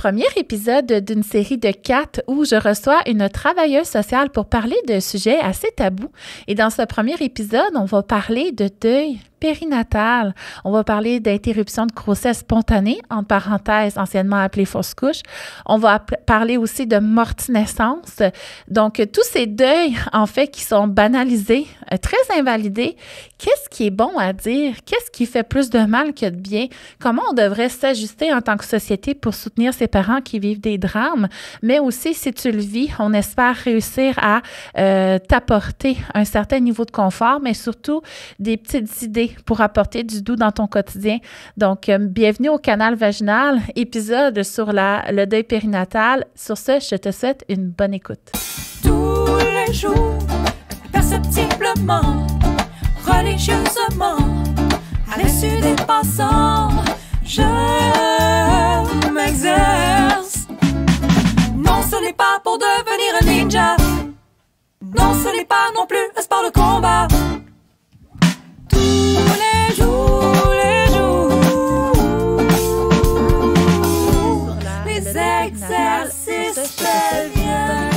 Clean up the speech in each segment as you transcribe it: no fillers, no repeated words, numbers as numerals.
premier épisode d'une série de 4 où je reçois une travailleuse sociale pour parler de sujets assez tabous. Et dans ce premier épisode, on va parler de deuil périnatal. On va parler d'interruption de grossesse spontanée, entre parenthèses, anciennement appelée fausse couche. On va parler aussi de morti-naissance. Donc, tous ces deuils, en fait, qui sont banalisés, très invalidés. Qu'est-ce qui est bon à dire? Qu'est-ce qui fait plus de mal que de bien? Comment on devrait s'ajuster en tant que société pour soutenir ces parents qui vivent des drames? Mais aussi, si tu le vis, on espère réussir à t'apporter un certain niveau de confort, mais surtout des petites idées pour apporter du doux dans ton quotidien. Donc, bienvenue au Canal Vaginal, épisode sur le deuil périnatal. Sur ce, je te souhaite une bonne écoute. Tous les jours, perceptiblement, religieusement, à l'insu des passants, je m'exerce. Non, ce n'est pas pour devenir un ninja. Non, ce n'est pas non plus un sport de combat. Tous les jours, les exercices deviennent.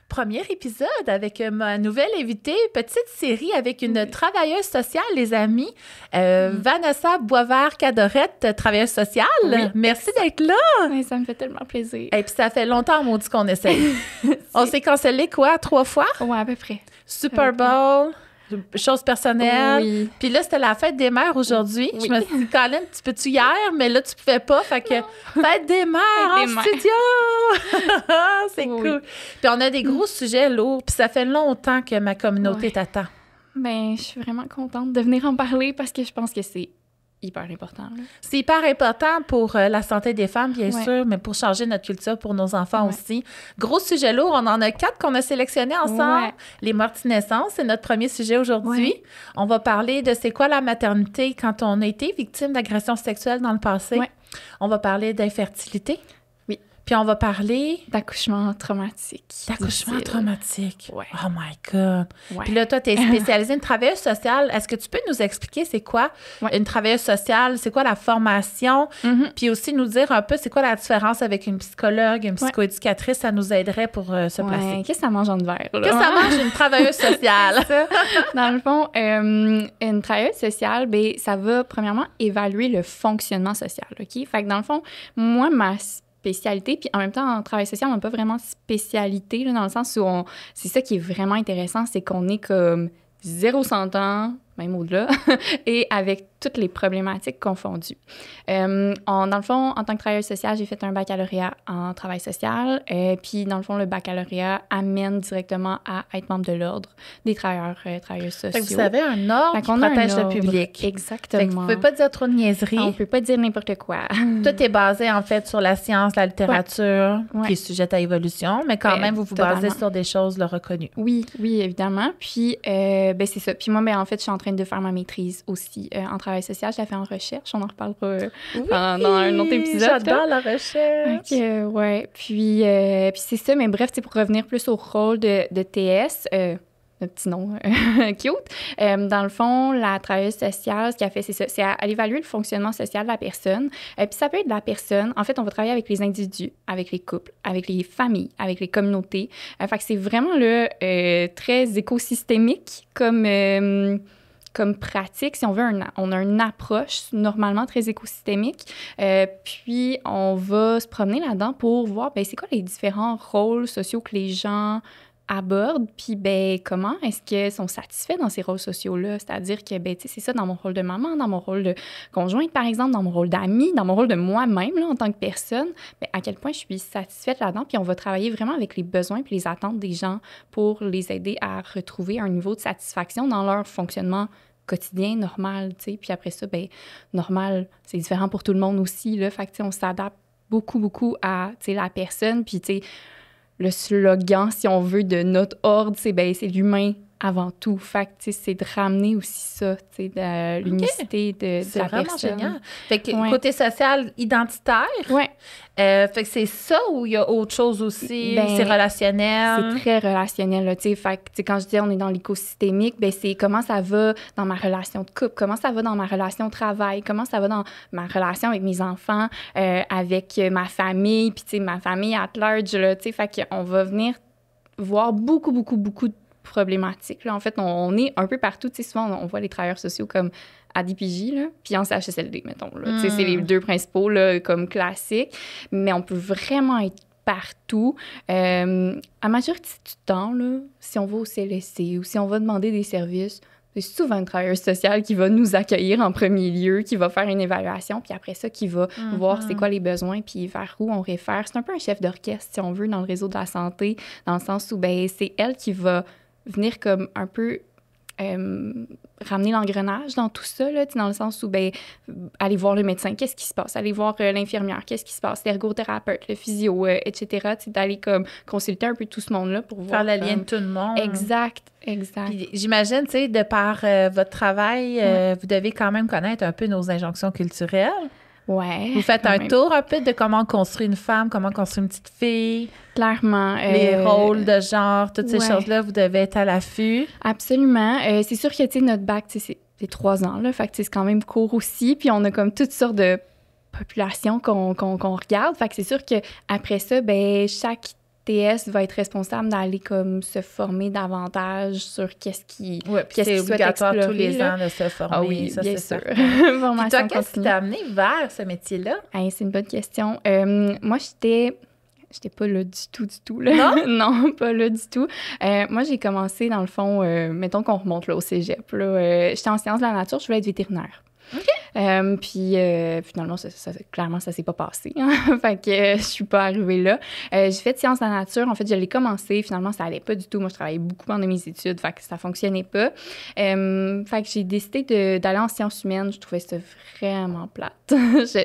Premier épisode avec ma nouvelle invitée, petite série avec une travailleuse sociale, les amis, Vanessa Boisvert-Cadorette, travailleuse sociale. Oui. Merci d'être là. Oui, ça me fait tellement plaisir. Et puis ça fait longtemps, maudit, qu'on essaye. On s'est cancellé quoi, 3 fois? Ouais, à peu près. Super Bowl, choses personnelles. Oui. Puis là, c'était la fête des mères aujourd'hui. Oui. Je me suis dit, Colin, tu peux-tu hier? Mais là, tu pouvais pas. Fait que fête des mères Fête en des mères. studio! C'est Oui. cool. Puis on a des gros sujets lourds. Puis ça fait longtemps que ma communauté Ouais. t'attend. Ben, je suis vraiment contente de venir en parler parce que je pense que c'est hyper important. Là. C'est hyper important pour la santé des femmes, bien Ouais. sûr, mais pour changer notre culture pour nos enfants Ouais. aussi. Gros sujet lourd. On en a 4 qu'on a sélectionnés ensemble. Ouais. Les morti-naissances, c'est notre premier sujet aujourd'hui. Ouais. On va parler de c'est quoi la maternité quand on a été victime d'agressions sexuelles dans le passé. Ouais. On va parler d'infertilité. Oui. Puis on va parler D'accouchement traumatique. d'accouchement difficile. traumatique. Ouais. Oh my God. Ouais. Puis là, toi, tu es spécialisée, une travailleuse sociale. Est-ce que tu peux nous expliquer c'est quoi Ouais. une travailleuse sociale? C'est quoi la formation? Mhm. Puis aussi nous dire un peu c'est quoi la différence avec une psychologue, une psychoéducatrice. Ça nous aiderait pour se Ouais. placer. Qu'est-ce que ça mange en verre? Qu'est-ce que ça mange une travailleuse sociale? Ça, dans le fond, une travailleuse sociale, ben, ça va premièrement évaluer le fonctionnement social, OK? Fait que dans le fond, moi, ma spécialité, puis en même temps, en travail social, on n'a pas vraiment de spécialité, là, dans le sens où c'est ça qui est vraiment intéressant, c'est qu'on est comme 0-100 ans, même au-delà, et avec toutes les problématiques confondues. Dans le fond, en tant que travailleuse sociale, j'ai fait un baccalauréat en travail social. Puis, dans le fond, le baccalauréat amène directement à être membre de l'ordre des travailleuses sociaux. Fait que vous avez un ordre Fait qui qu'on a un protège le ordre. public. Exactement. Fait que vous ne pouvez pas dire trop de niaiseries. On peut pas dire n'importe quoi. Tout est basé, en fait, sur la science, la littérature, Ouais. qui est sujette à évolution, mais quand Ben, même, vous basez totalement. sur des choses reconnues. Oui, oui, évidemment. Puis, ben, c'est ça. Puis moi, ben, en fait, je suis en train de faire ma maîtrise aussi en travail social. Je la fais en recherche. On en reparlera dans un autre épisode. J'adore la recherche. OK, ouais. Puis c'est ça. Mais bref, pour revenir plus au rôle de TS, le petit nom cute. Dans le fond, la travailleuse sociale, ce qu'elle fait, c'est ça. C'est à évaluer le fonctionnement social de la personne. Puis ça peut être de la personne. En fait, on va travailler avec les individus, avec les couples, avec les familles, avec les communautés. Fait que c'est vraiment là, très écosystémique comme pratique, si on veut, on a une approche normalement très écosystémique. Puis, on va se promener là-dedans pour voir, ben, c'est quoi les différents rôles sociaux que les gens abordent, puis ben, comment est-ce qu'ils sont satisfaits dans ces rôles sociaux-là. C'est-à-dire que, ben, tu sais, c'est ça, dans mon rôle de maman, dans mon rôle de conjointe, par exemple, dans mon rôle d'amie, dans mon rôle de moi-même, là, en tant que personne, ben, à quel point je suis satisfaite là-dedans. Puis on va travailler vraiment avec les besoins puis les attentes des gens pour les aider à retrouver un niveau de satisfaction dans leur fonctionnement quotidien, normal, tu sais. Puis après ça, ben normal, c'est différent pour tout le monde aussi, là. Fait que, tu sais, on s'adapte beaucoup à, tu sais, la personne. Puis, tu sais, le slogan, si on veut, de notre ordre, c'est ben, c'est l'humain avant tout. Fait que, tu sais, c'est de ramener aussi ça, tu sais, de l'unicité de C'est la vraiment personne. génial. Fait que Ouais. côté social, identitaire, Ouais. fait que c'est ça ou il y a autre chose aussi? Ben, C'est relationnel? C'est très relationnel, là, tu sais. Fait que, tu sais, quand je dis on est dans l'écosystémique, ben c'est comment ça va dans ma relation de couple, comment ça va dans ma relation de travail, comment ça va dans ma relation avec mes enfants, avec ma famille, puis, tu sais, ma famille at large, là, tu sais. Fait qu'on va venir voir beaucoup de problématiques, là. En fait, on est un peu partout, tu sais. Souvent, on voit les travailleurs sociaux comme à DPJ, là, puis en CHSLD, mettons, là. Tu sais, c'est les deux principaux, là, comme classiques. Mais on peut vraiment être partout. À majorité du temps, là, si on va au CLSC ou si on va demander des services, c'est souvent une travailleuse sociale qui va nous accueillir en premier lieu, qui va faire une évaluation, puis après ça, qui va voir c'est quoi les besoins, puis vers où on réfère. C'est un peu un chef d'orchestre, si on veut, dans le réseau de la santé, dans le sens où, ben, c'est elle qui va venir comme un peu ramener l'engrenage dans tout ça, là, dans le sens où, ben, aller voir le médecin, qu'est-ce qui se passe? Aller voir l'infirmière, qu'est-ce qui se passe? L'ergothérapeute, le physio, etc. D'aller comme consulter un peu tout ce monde-là pour voir. Faire le lien de tout le monde. Exact. Puis j'imagine, tu sais, de par votre travail, vous devez quand même connaître un peu nos injonctions culturelles. Ouais. Vous faites un tour un peu de comment on construit une femme, comment on construit une petite fille. Clairement. Les rôles de genre, toutes ces ouais. choses-là, vous devez être à l'affût. Absolument. C'est sûr que, tu sais, notre bac, tu sais, c'est 3 ans, là. Fait que, c'est quand même court aussi. Puis on a comme toutes sortes de populations qu'on regarde. Fait que c'est sûr qu'après ça, ben chaque TS va être responsable d'aller comme se former davantage sur qu'est-ce qui c'est obligatoire tous les ans de se former. Ah oui, ça, bien c'est sûr. Formation. Puis toi, qu'est-ce qui t'a amené vers ce métier-là? Hey, c'est une bonne question. Moi, j'étais pas là du tout, là. Non? Non, pas là du tout. Moi, j'ai commencé, dans le fond, mettons qu'on remonte là, au cégep. Là, j'étais en sciences de la nature, je voulais être vétérinaire. OK. Puis finalement, clairement, ça s'est pas passé. Hein? Fait que je suis pas arrivée là. J'ai fait sciences de la nature. En fait, je l'ai commencé. Finalement, ça allait pas du tout. Moi, je travaillais beaucoup pendant mes études. Fait que ça fonctionnait pas. Fait que j'ai décidé d'aller en sciences humaines. Je trouvais ça vraiment plate.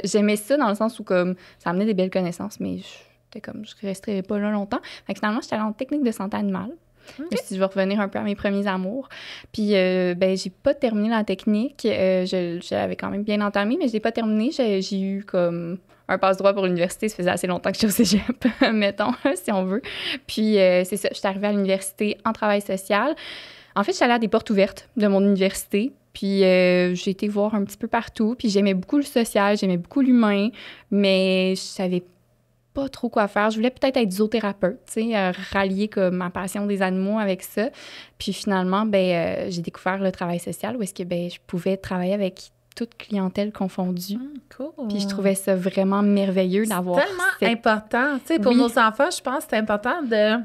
J'aimais ça dans le sens où comme ça amenait des belles connaissances, mais je resterais pas là longtemps. Fait que finalement, j'étais allée en technique de santé animale. Okay. Je me suis dit, je vais revenir un peu à mes premiers amours. Puis, ben, j'ai pas terminé la technique. Je l'avais quand même bien entamée, mais je l'ai pas terminée. J'ai eu comme un passe-droit pour l'université. Ça faisait assez longtemps que j'étais au cégep, mettons, si on veut. Puis, c'est ça, je suis arrivée à l'université en travail social. En fait, je suis allée à des portes ouvertes de mon université. Puis, j'ai été voir un petit peu partout. Puis, j'aimais beaucoup le social, j'aimais beaucoup l'humain, mais je savais pas trop quoi faire. Je voulais peut-être être zoothérapeute, tu sais, rallier comme ma passion des animaux avec ça. Puis finalement, ben j'ai découvert le travail social où est-ce que ben je pouvais travailler avec toute clientèle confondue. Cool. Puis je trouvais ça vraiment merveilleux d'avoir. C'est tellement important, tu sais, pour nos enfants, je pense que c'est important de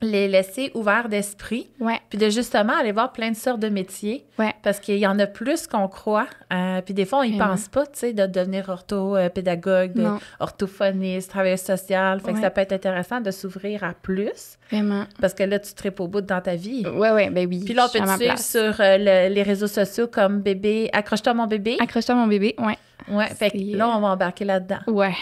les laisser ouverts d'esprit. Ouais. Puis de justement aller voir plein de sortes de métiers. Ouais. Parce qu'il y en a plus qu'on croit. Puis des fois, on y pense pas, tu sais, de devenir orthopédagogue, orthophoniste, travailleur social. Fait que ça peut être intéressant de s'ouvrir à plus. Vraiment. Parce que là, tu tripes au bout dans ta vie. Ouais, ben oui. Puis là, on peut te suivre sur les réseaux sociaux comme bébé. Accroche-toi mon bébé. Accroche-toi mon bébé, ouais. Ouais, fait que là, on va embarquer là-dedans. Ouais.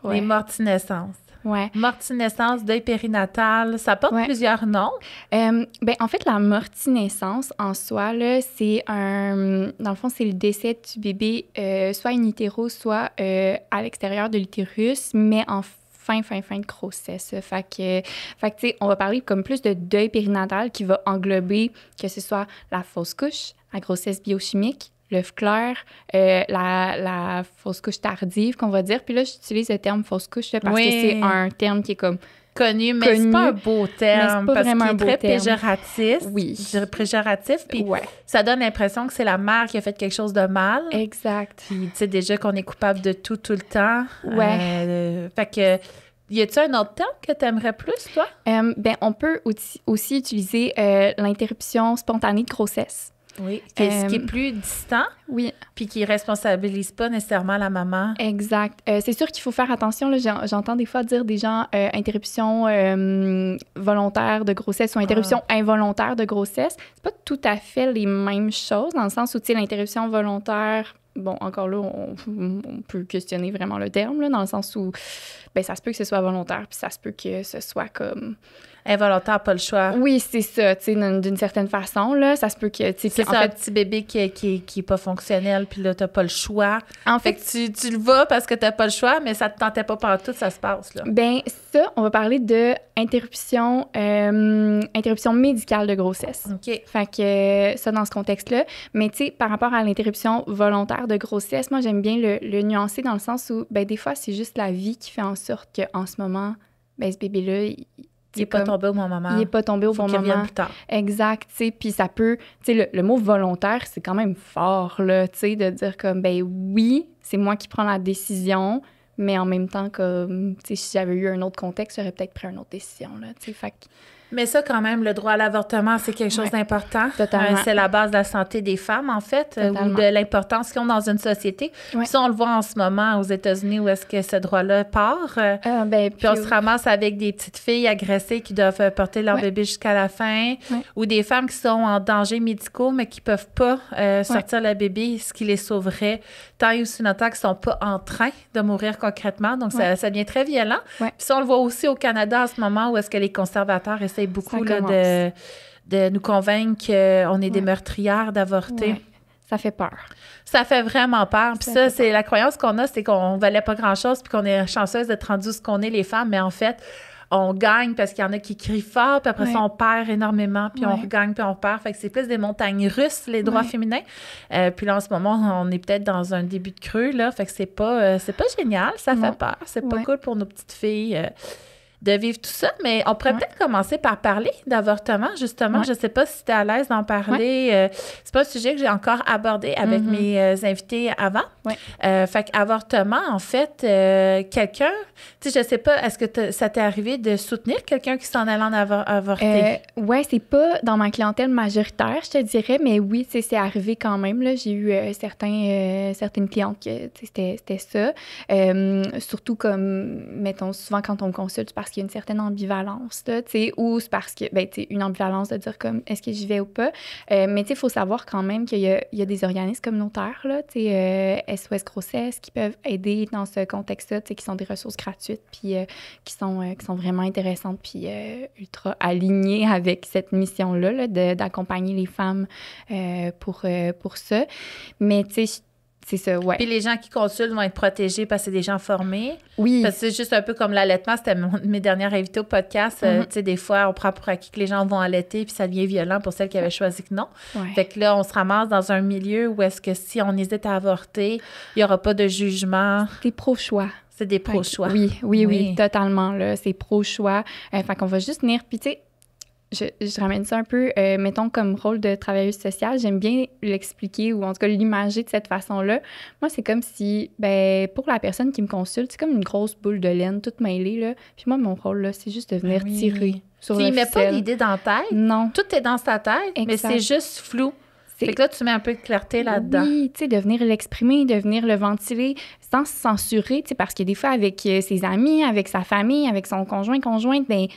Les morti-naissances. Ouais. Morti-naissance, deuil périnatal, ça porte plusieurs noms. Ben, en fait, la morti-naissance, en soi, là, c'est dans le fond, c'est le décès du bébé, soit in utero, soit à l'extérieur de l'utérus, mais en fin de grossesse. Fait que tu sais, on va parler comme plus de deuil périnatal qui va englober que ce soit la fausse couche, la grossesse biochimique, l'œuf clair, la fausse couche tardive, qu'on va dire. Puis là, j'utilise le terme fausse couche là, parce que c'est un terme qui est comme connu, mais c'est pas un beau terme, pas parce qu'il est très terme. Péjoratif. Oui. Je dirais péjoratif, puis ça donne l'impression que c'est la mère qui a fait quelque chose de mal. Exact. Puis, tu sais, déjà qu'on est coupable de tout le temps. Ouais. Fait que, y a-tu un autre terme que tu aimerais plus, toi? Ben, on peut aussi utiliser l'interruption spontanée de grossesse. Oui, ce qui est plus distant. Oui. Puis qui responsabilise pas nécessairement la maman. Exact. C'est sûr qu'il faut faire attention. Là, j'entends des fois dire des gens interruption volontaire de grossesse ou interruption involontaire de grossesse. C'est pas tout à fait les mêmes choses, dans le sens où, tu sais, l'interruption volontaire, bon, encore là, on peut questionner vraiment le terme, là, dans le sens où, ben, ça se peut que ce soit volontaire, puis ça se peut que ce soit comme Involontaire, pas le choix. Oui, c'est ça, tu sais, d'une certaine façon, là, ça se peut que, tu sais, C'est en ça, un fait, petit bébé qui est pas fonctionnel, puis là, t'as pas le choix. en Fait fait, que tu le vas parce que t'as pas le choix, mais ça te tentait pas partout, ça se passe, là. ben ça, on va parler de interruption médicale de grossesse. OK. Fait que ça, dans ce contexte-là. Mais tu sais, par rapport à l'interruption volontaire de grossesse, moi, j'aime bien le nuancer dans le sens où, ben des fois, c'est juste la vie qui fait en sorte qu'en ce moment, ben ce bébé-là, Il est pas tombé au bon moment. il est pas tombé au Faut bon qu'il revienne moment. plus tard. Exact, tu sais, puis ça peut, tu sais, le mot volontaire, c'est quand même fort, là, tu sais, de dire comme, ben oui, c'est moi qui prends la décision, mais en même temps, comme, tu sais, si j'avais eu un autre contexte, j'aurais peut-être pris une autre décision, là, tu sais, fait que, Mais ça, quand même, le droit à l'avortement, c'est quelque chose Ouais, d'important. totalement. C'est la base de la santé des femmes, en fait, ou Totalement. de l'importance qu'ils ont dans une société. Ouais. Puis ça, on le voit en ce moment aux États-Unis où est-ce que ce droit-là part. ben, Puis on se ramasse avec des petites filles agressées qui doivent porter leur Ouais. bébé jusqu'à la fin, Ouais. ou des femmes qui sont en danger médicaux, mais qui peuvent pas sortir le bébé, ce qui les sauverait, tant et aussi longtemps qu'ils sont pas en train de mourir concrètement. Donc, Ouais. ça devient très violent. Ouais. Puis ça, on le voit aussi au Canada en ce moment où est-ce que les conservateurs essayent beaucoup Ça là, commence. de nous convaincre qu'on est des Ouais. meurtrières d'avorter. Ouais. Ça fait peur. Ça fait vraiment peur. Puis Ça ça, fait c'est la croyance qu'on a, c'est qu'on valait pas grand-chose puis qu'on est chanceuse d'être rendu ce qu'on est, les femmes. Mais en fait, on gagne parce qu'il y en a qui crient fort, puis après Ouais. ça, on perd énormément, puis on Ouais. regagne, puis on perd. Fait que c'est plus des montagnes russes, les droits Ouais. féminins. Puis là, en ce moment, on est peut-être dans un début de creux, là. Fait que c'est pas génial, ça Non. fait peur. C'est pas Ouais. cool pour nos petites filles. De vivre tout ça, mais on pourrait Ouais. peut-être commencer par parler d'avortement, justement. Ouais. Je sais pas si tu es à l'aise d'en parler. C'est pas un sujet que j'ai encore abordé avec Mhm. mes invités avant. Ouais. Fait qu'avortement, en fait, quelqu'un, tu sais, je sais pas, est-ce que ça t'est arrivé de soutenir quelqu'un qui s'en allait en avorter? Ouais, c'est pas dans ma clientèle majoritaire, je te dirais, mais oui, tu sais, c'est arrivé quand même. Là, j'ai eu certaines clientes que tu sais, c'était ça. Surtout comme, mettons, souvent quand on me consulte, c'est parce qu'il y a une certaine ambivalence, là, tu sais, ou c'est parce que, ben, tu sais, une ambivalence de dire comme, est-ce que j'y vais ou pas? Mais tu sais, il faut savoir quand même qu'il y a des organismes communautaires, là, tu sais, SOS Grossesse, qui peuvent aider dans ce contexte-là, tu sais, qui sont des ressources gratuites, puis qui sont vraiment intéressantes, puis ultra alignées avec cette mission-là, là, d'accompagner les femmes pour ça. Mais tu sais, c'est ça, ouais. Puis les gens qui consultent vont être protégés parce que c'est des gens formés. Oui. Parce que c'est juste un peu comme l'allaitement, c'était mes dernières invités au podcast. Mhm. Tu sais, des fois, on prend pour acquis que les gens vont allaiter, puis ça devient violent pour celles qui avaient choisi que non. Ouais. Fait que là, on se ramasse dans un milieu où est-ce que si on hésite à avorter, il n'y aura pas de jugement. T'es pro-choix. C'est des pro-choix. Oui, totalement, là. C'est pro-choix. Fait qu'on va juste venir, puis tu sais, je ramène ça un peu, mettons, comme rôle de travailleuse sociale. J'aime bien l'expliquer ou en tout cas l'imager de cette façon-là. Moi, c'est comme si, ben, pour la personne qui me consulte, c'est comme une grosse boule de laine toute mêlée, là. Puis moi, mon rôle, là, c'est juste de venir Oui. tirer sur Tu le ne mets pas ficelle. l'idée dans la tête. Non. Tout est dans ta tête, mais Exact. c'est juste flou. C'est- Fait que là, tu mets un peu de clarté là-dedans. Oui, tu sais, de venir l'exprimer, de venir le ventiler sans se censurer, tu sais, parce que des fois, avec ses amis, avec sa famille, avec son conjointe, ben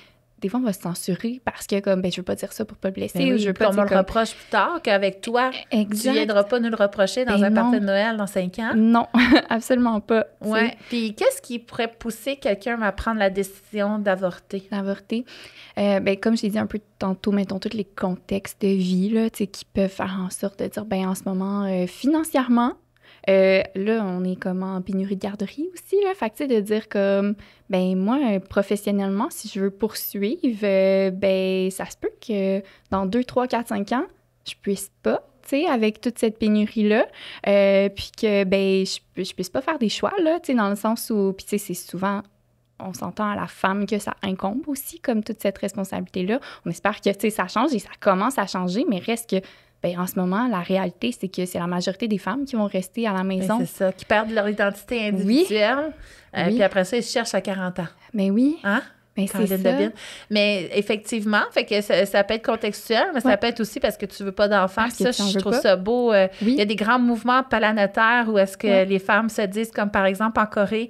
des fois, on va se censurer parce que, comme, ben je veux pas dire ça pour pas blesser, Ben ou oui, je veux puis pas on me dire le comme... reproche plus tard qu'avec toi, tu Exact. viendras pas nous le reprocher dans Ben un non. party de Noël dans 5 ans. Non, absolument pas. tu sais. Ouais. Puis qu'est-ce qui pourrait pousser quelqu'un à prendre la décision d'avorter? D'avorter. Ben, comme je l'ai dit un peu tantôt, mettons, tous les contextes de vie, là, tu sais, qui peuvent faire en sorte de dire, ben en ce moment, financièrement, là, on est comme en pénurie de garderie aussi, là. Fait que, tu sais, de dire comme, ben moi, professionnellement, si je veux poursuivre, ben ça se peut que dans 2, 3, 4, 5 ans, je puisse pas, tu sais, avec toute cette pénurie-là, puis que, ben, je puisse pas faire des choix, là, tu sais, dans le sens où, puis tu sais, c'est souvent... On s'entend à la femme que ça incombe aussi, comme toute cette responsabilité-là. On espère que, tu sais, ça change et ça commence à changer, mais reste que, ben, en ce moment, la réalité, c'est que c'est la majorité des femmes qui vont rester à la maison. Ben, c'est ça, qui perdent leur identité individuelle. Oui. Puis après ça, ils se cherchent à 40 ans. Mais oui, Hein? mais c'est Caroline ça. Debine. Mais effectivement, fait que ça peut être contextuel, mais ça Ouais. peut être aussi parce que tu veux pas d'enfants. Parce Puis que ça, tu en je veux trouve pas. ça beau. Il Oui. y a des grands mouvements planétaires où est-ce que Ouais. les femmes se disent, comme par exemple en Corée,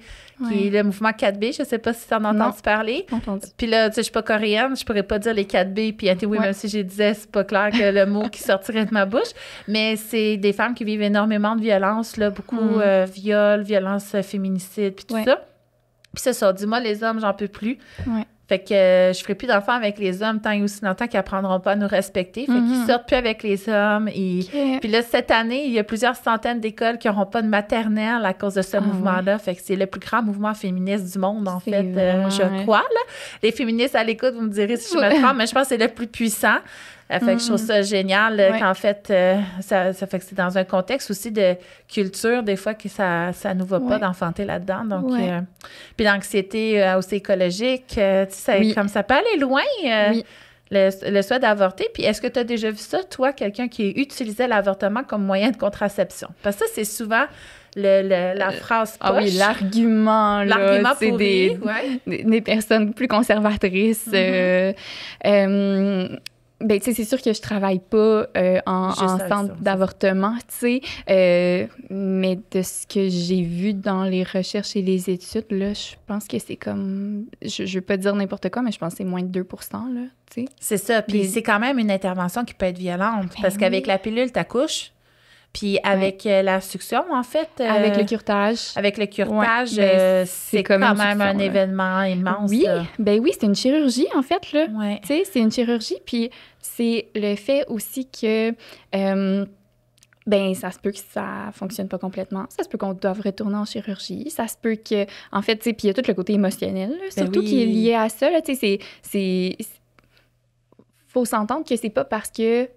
qui est le mouvement 4B. Je sais pas si tu en as Non. entendu parler. Entendu. Puis là, tu sais, je suis pas coréenne, je pourrais pas dire les 4B. Puis oui, Ouais. même si je disais, c'est pas clair que le mot qui sortirait de ma bouche. Mais c'est des femmes qui vivent énormément de violence, là, beaucoup viol, violence féminicide, puis tout Ouais. ça. Puis c'est ça, dis-moi, les hommes, j'en peux plus. Ouais. Fait que je ferai plus d'enfants avec les hommes tant et aussi longtemps qu'ils apprendront pas à nous respecter. Fait qu'ils sortent plus avec les hommes. Et... Puis là, cette année, il y a plusieurs centaines d'écoles qui n'auront pas de maternelle à cause de ce mouvement-là. Fait que c'est le plus grand mouvement féministe du monde, en fait, je crois. Là. Les féministes à l'écoute, vous me direz si je me trompe, mais je pense que c'est le plus puissant. Fait que je trouve ça génial qu'en fait, ça fait que c'est dans un contexte aussi de culture, des fois, que ça nous va pas d'enfanter là-dedans. Donc, puis l'anxiété aussi écologique, tu sais, comme ça peut aller loin, le souhait d'avorter. Puis est-ce que tu as déjà vu ça, toi, quelqu'un qui utilisait l'avortement comme moyen de contraception? Parce que ça, c'est souvent... la phrase poche. Ah oui, l'argument, là, l'argument c'est des personnes plus conservatrices. Ben, tu sais, c'est sûr que je travaille pas en centre d'avortement, tu sais, mais de ce que j'ai vu dans les recherches et les études, là, je pense que c'est comme, je veux pas dire n'importe quoi, mais je pense que c'est moins de 2 là, tu sais. C'est ça, puis c'est quand même une intervention qui peut être violente, parce qu'avec la pilule, t'accouches. Puis avec la succion, en fait... avec le curetage. Avec le curetage, c'est comme quand même un événement immense. Oui, là. Ben oui, c'est une chirurgie, en fait, là. Ouais. Tu sais, c'est une chirurgie, puis c'est le fait aussi que... ben ça se peut que ça fonctionne pas complètement. Ça se peut qu'on doive retourner en chirurgie. Ça se peut que... En fait, tu sais, puis il y a tout le côté émotionnel, là, surtout qui est lié à ça, là. Tu sais, c'est... Faut s'entendre que c'est pas parce que...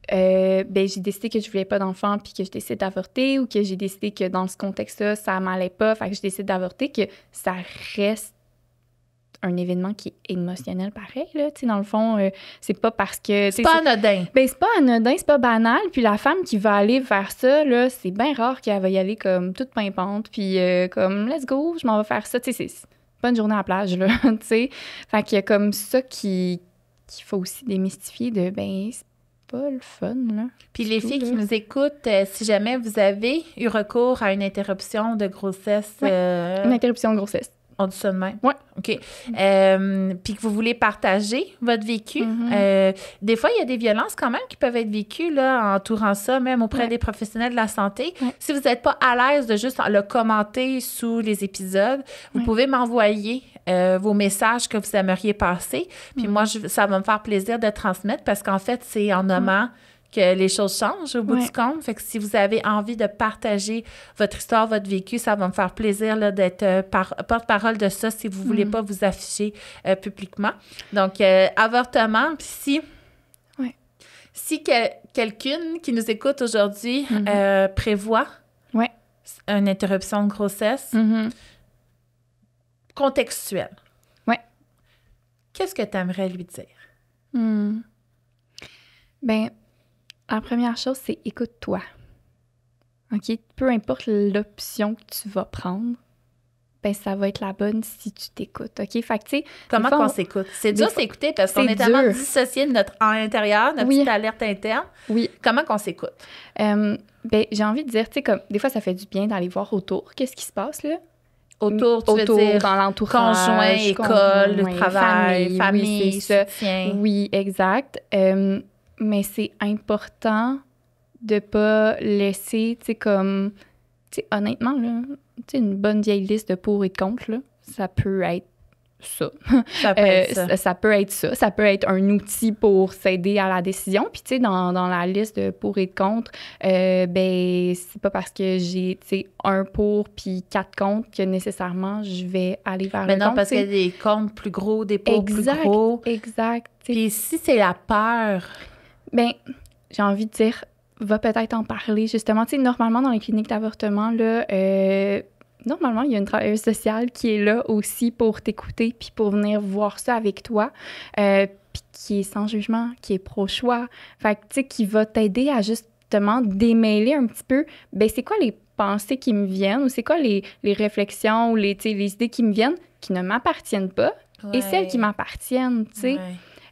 ben j'ai décidé que je voulais pas d'enfant puis que je décide d'avorter ou que j'ai décidé que dans ce contexte-là, ça m'allait pas, fait que je décide d'avorter, que ça reste un événement qui est émotionnel pareil, là. Tu sais, dans le fond, c'est pas parce que... C'est pas anodin. Ben c'est pas anodin, c'est pas banal. Puis la femme qui va aller vers ça, là, c'est bien rare qu'elle va y aller comme toute pimpante puis comme « let's go, je m'en vais faire ça ». Tu sais, c'est pas une journée à la plage, là, tu sais. Fait qu'il y a comme ça qu'il faut aussi démystifier de, ben pas le fun, là. Puis les filles qui nous écoutent, si jamais vous avez eu recours à une interruption de grossesse... Une interruption de grossesse. On dit ça de même? Oui. OK. Puis que vous voulez partager votre vécu. Des fois, il y a des violences quand même qui peuvent être vécues là, entourant ça, même auprès des professionnels de la santé. Si vous n'êtes pas à l'aise de juste le commenter sous les épisodes, vous pouvez m'envoyer vos messages que vous aimeriez passer. Puis moi, ça va me faire plaisir de transmettre parce qu'en fait, c'est en nommant que les choses changent au bout du compte. Fait que si vous avez envie de partager votre histoire, votre vécu, ça va me faire plaisir là, d'être porte-parole de ça si vous ne voulez pas vous afficher publiquement. Donc, avortement, puis si quelqu'une qui nous écoute aujourd'hui prévoit une interruption de grossesse contextuelle, qu'est-ce que tu aimerais lui dire? Ben, la première chose, c'est écoute-toi. OK? Peu importe l'option que tu vas prendre, ben ça va être la bonne si tu t'écoutes. OK? Fait que, tu sais... Comment qu'on s'écoute? C'est dur s'écouter parce qu'on est tellement dissocié de notre intérieur, notre petite alerte interne. Oui. Comment qu'on s'écoute? Ben, j'ai envie de dire, tu sais, comme des fois, ça fait du bien d'aller voir autour qu'est-ce qui se passe, là. Autour, tu veux dire, dans l'entourage. Conjoint, école, travail, famille, soutien. Oui, exact. Mais c'est important de pas laisser, tu sais, comme... Tu sais, honnêtement, là, tu sais, une bonne vieille liste de pour et de contre, là, ça peut être ça. Ça peut être ça. Ça peut être ça. Ça peut être un outil pour s'aider à la décision. Puis, tu sais, dans la liste de pour et de contre, ben, c'est pas parce que j'ai, tu sais, un pour puis 4 contre que nécessairement je vais aller vers le contre. Mais non, parce qu'il y a des contre plus gros, des pour plus gros. Exact. Puis si c'est la peur... Ben, j'ai envie de dire, va peut-être en parler, justement. Tu sais, normalement, dans les cliniques d'avortement, là, normalement, il y a une travailleuse sociale qui est là aussi pour t'écouter puis pour venir voir ça avec toi, puis qui est sans jugement, qui est pro-choix. Fait que, tu sais, qui va t'aider à justement démêler un petit peu, ben c'est quoi les pensées qui me viennent ou c'est quoi les réflexions ou les idées qui me viennent qui ne m'appartiennent pas et celles qui m'appartiennent, tu sais.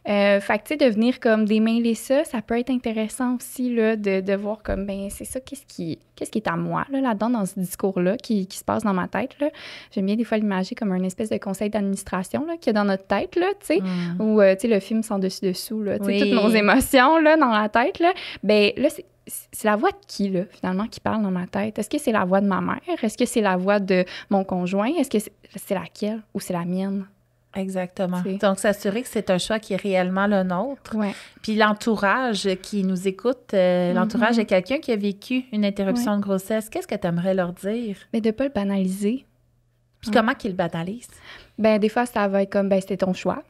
Fait que, tu sais, de venir comme démêler ça, ça peut être intéressant aussi, là, de voir comme, ben c'est ça, qu'est-ce qui est à moi, là-dedans, dans ce discours-là, qui se passe dans ma tête, là. J'aime bien des fois l'imager comme un espèce de conseil d'administration, là, qu'il y a dans notre tête, là, tu sais, ou, tu sais, le film sans dessus-dessous, là, tu sais, toutes nos émotions, là, dans la tête, là. Ben là, c'est la voix de qui, là, finalement, qui parle dans ma tête? Est-ce que c'est la voix de ma mère? Est-ce que c'est la voix de mon conjoint? Est-ce que c'est laquelle? Ou c'est la mienne? Exactement. T'sais. Donc, s'assurer que c'est un choix qui est réellement le nôtre. Ouais. Puis l'entourage qui nous écoute, l'entourage de quelqu'un qui a vécu une interruption de grossesse, qu'est-ce que tu aimerais leur dire? Mais de pas le banaliser. Puis comment qu'ils le banalisent? Ben des fois, ça va être comme, ben c'était ton choix.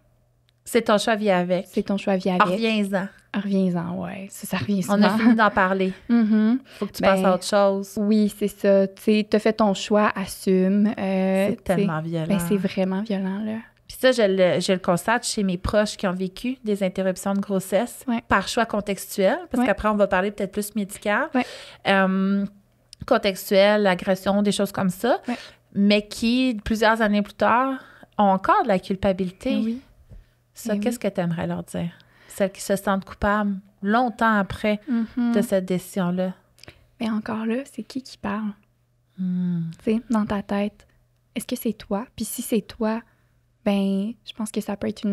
C'est ton choix, vis avec. C'est ton choix, vis avec. Reviens-en. Reviens-en, ouais. Ça revient souvent. On a fini d'en parler. Mhm. Faut que tu Ben, passes à autre chose. Oui, c'est ça. Tu sais, t'as fait ton choix, assume. C'est tellement violent. Ben, c'est vraiment violent, là. Puis ça, je le constate chez mes proches qui ont vécu des interruptions de grossesse par choix contextuel, parce qu'après, on va parler peut-être plus médical. Contextuel, agression, des choses comme ça, mais qui, plusieurs années plus tard, ont encore de la culpabilité. Oui. Ça, qu'est-ce que tu aimerais leur dire? Celles qui se sentent coupables longtemps après de cette décision-là. Mais encore là, c'est qui parle? Tu sais, dans ta tête, est-ce que c'est toi? Puis si c'est toi, ben, je pense que ça peut être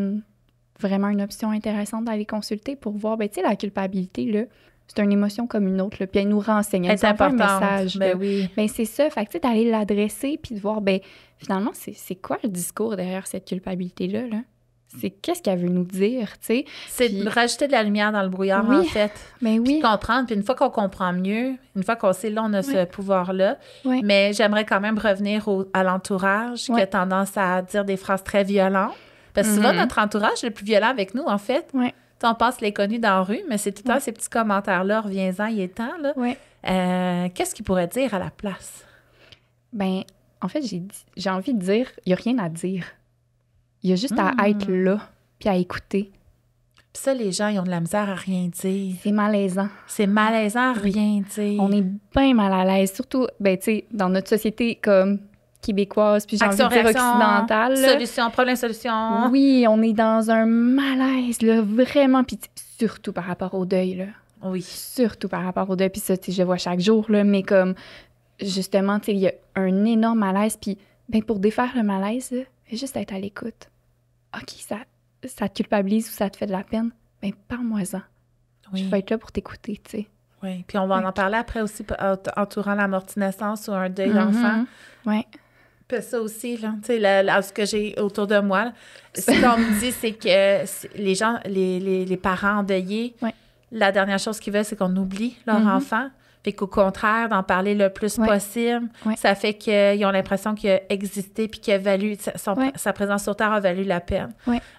vraiment une option intéressante d'aller consulter pour voir, ben, tu sais, la culpabilité, là, c'est une émotion comme une autre, là, puis elle nous renseigne. Elle c'est important. Un message. Ben oui. Ben, c'est ça. Fait que, tu sais, d'aller l'adresser puis de voir, ben, finalement, c'est quoi le discours derrière cette culpabilité-là, là? C'est qu'est-ce qu'elle veut nous dire, tu sais? C'est de rajouter de la lumière dans le brouillard, en fait. Ben oui. Puis comprendre. Puis une fois qu'on comprend mieux, une fois qu'on sait, là, on a ce pouvoir-là. Oui. Mais j'aimerais quand même revenir à l'entourage qui a tendance à dire des phrases très violentes. Parce que souvent, notre entourage est le plus violent avec nous, en fait. Oui. On passe les connus dans la rue, mais c'est tout le temps ces petits commentaires-là, reviens-en, il est temps, là. Oui. Qu'est-ce qu'il pourrait dire à la place? Ben, en fait, j'ai envie de dire, il n'y a rien à dire. Il y a juste à être là, puis à écouter. Puis ça, les gens, ils ont de la misère à rien dire. C'est malaisant. C'est malaisant à rien dire. On est bien mal à l'aise, surtout, ben, tu sais, dans notre société comme québécoise, puis j'ai envie de dire occidentale. Solution, problème, solution. Oui, on est dans un malaise, là, vraiment, puis surtout par rapport au deuil, là. Oui. Surtout par rapport au deuil, puis ça, tu sais, je le vois chaque jour, là, mais comme, justement, tu sais, il y a un énorme malaise, puis, ben, pour défaire le malaise, là, juste être à l'écoute. OK, ça te culpabilise ou ça te fait de la peine, ben parle-moi-en. Oui. Je vais être là pour t'écouter, tu sais. Oui, puis on va en parler après aussi, entourant la mort de naissance ou un deuil d'enfant. Oui. Puis ça aussi, là, tu sais, ce que j'ai autour de moi, là, ce qu'on me dit, c'est que les gens, les parents endeuillés, la dernière chose qu'ils veulent, c'est qu'on oublie leur enfant. Fait qu'au contraire, d'en parler le plus possible, ça fait qu'ils ont l'impression qu'il a existé puis qu'il a valu, sa présence sur Terre a valu la peine.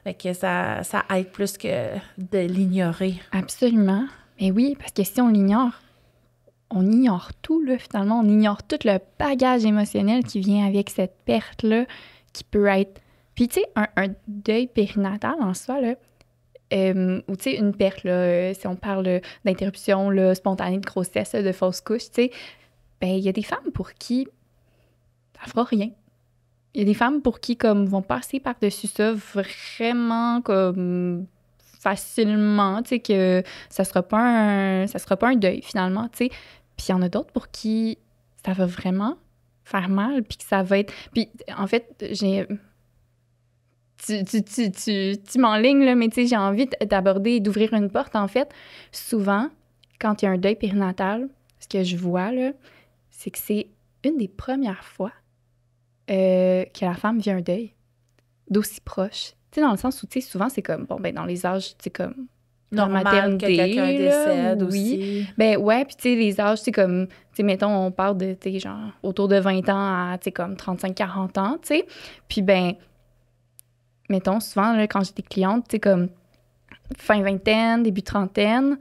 Fait que ça aide plus que de l'ignorer. Absolument. Mais oui, parce que si on l'ignore, on ignore tout, là, finalement. On ignore tout le bagage émotionnel qui vient avec cette perte-là, qui peut être... Puis, tu sais, un deuil périnatal en soi, là, ou tu sais, une perte, là, si on parle d'interruption là, spontanée de grossesse, de fausse couche, tu sais, ben il y a des femmes pour qui ça fera rien. Il y a des femmes pour qui, comme, vont passer par-dessus ça vraiment, comme, facilement, tu sais, que ça sera pas un deuil, finalement, tu sais. Puis il y en a d'autres pour qui ça va vraiment faire mal, puis que ça va être... Puis, en fait, j'ai... Tu m'enlignes, là, mais tu sais, j'ai envie d'aborder et d'ouvrir une porte. En fait, souvent, quand il y a un deuil périnatal, ce que je vois, là, c'est que c'est une des premières fois que la femme vit un deuil d'aussi proche. Tu sais, dans le sens où, tu sais, souvent, c'est comme, bon, ben dans les âges, tu sais, comme... Normal maternité, que quelqu'un décède aussi. Oui. Ben ouais, puis tu sais, les âges, c'est comme, tu sais, mettons, on parle de, tu sais, genre, autour de 20 ans à, tu sais, comme 35-40 ans, tu sais. Puis ben... Mettons, souvent, là, quand j'ai des clientes, tu sais, comme fin vingtaine, début trentaine,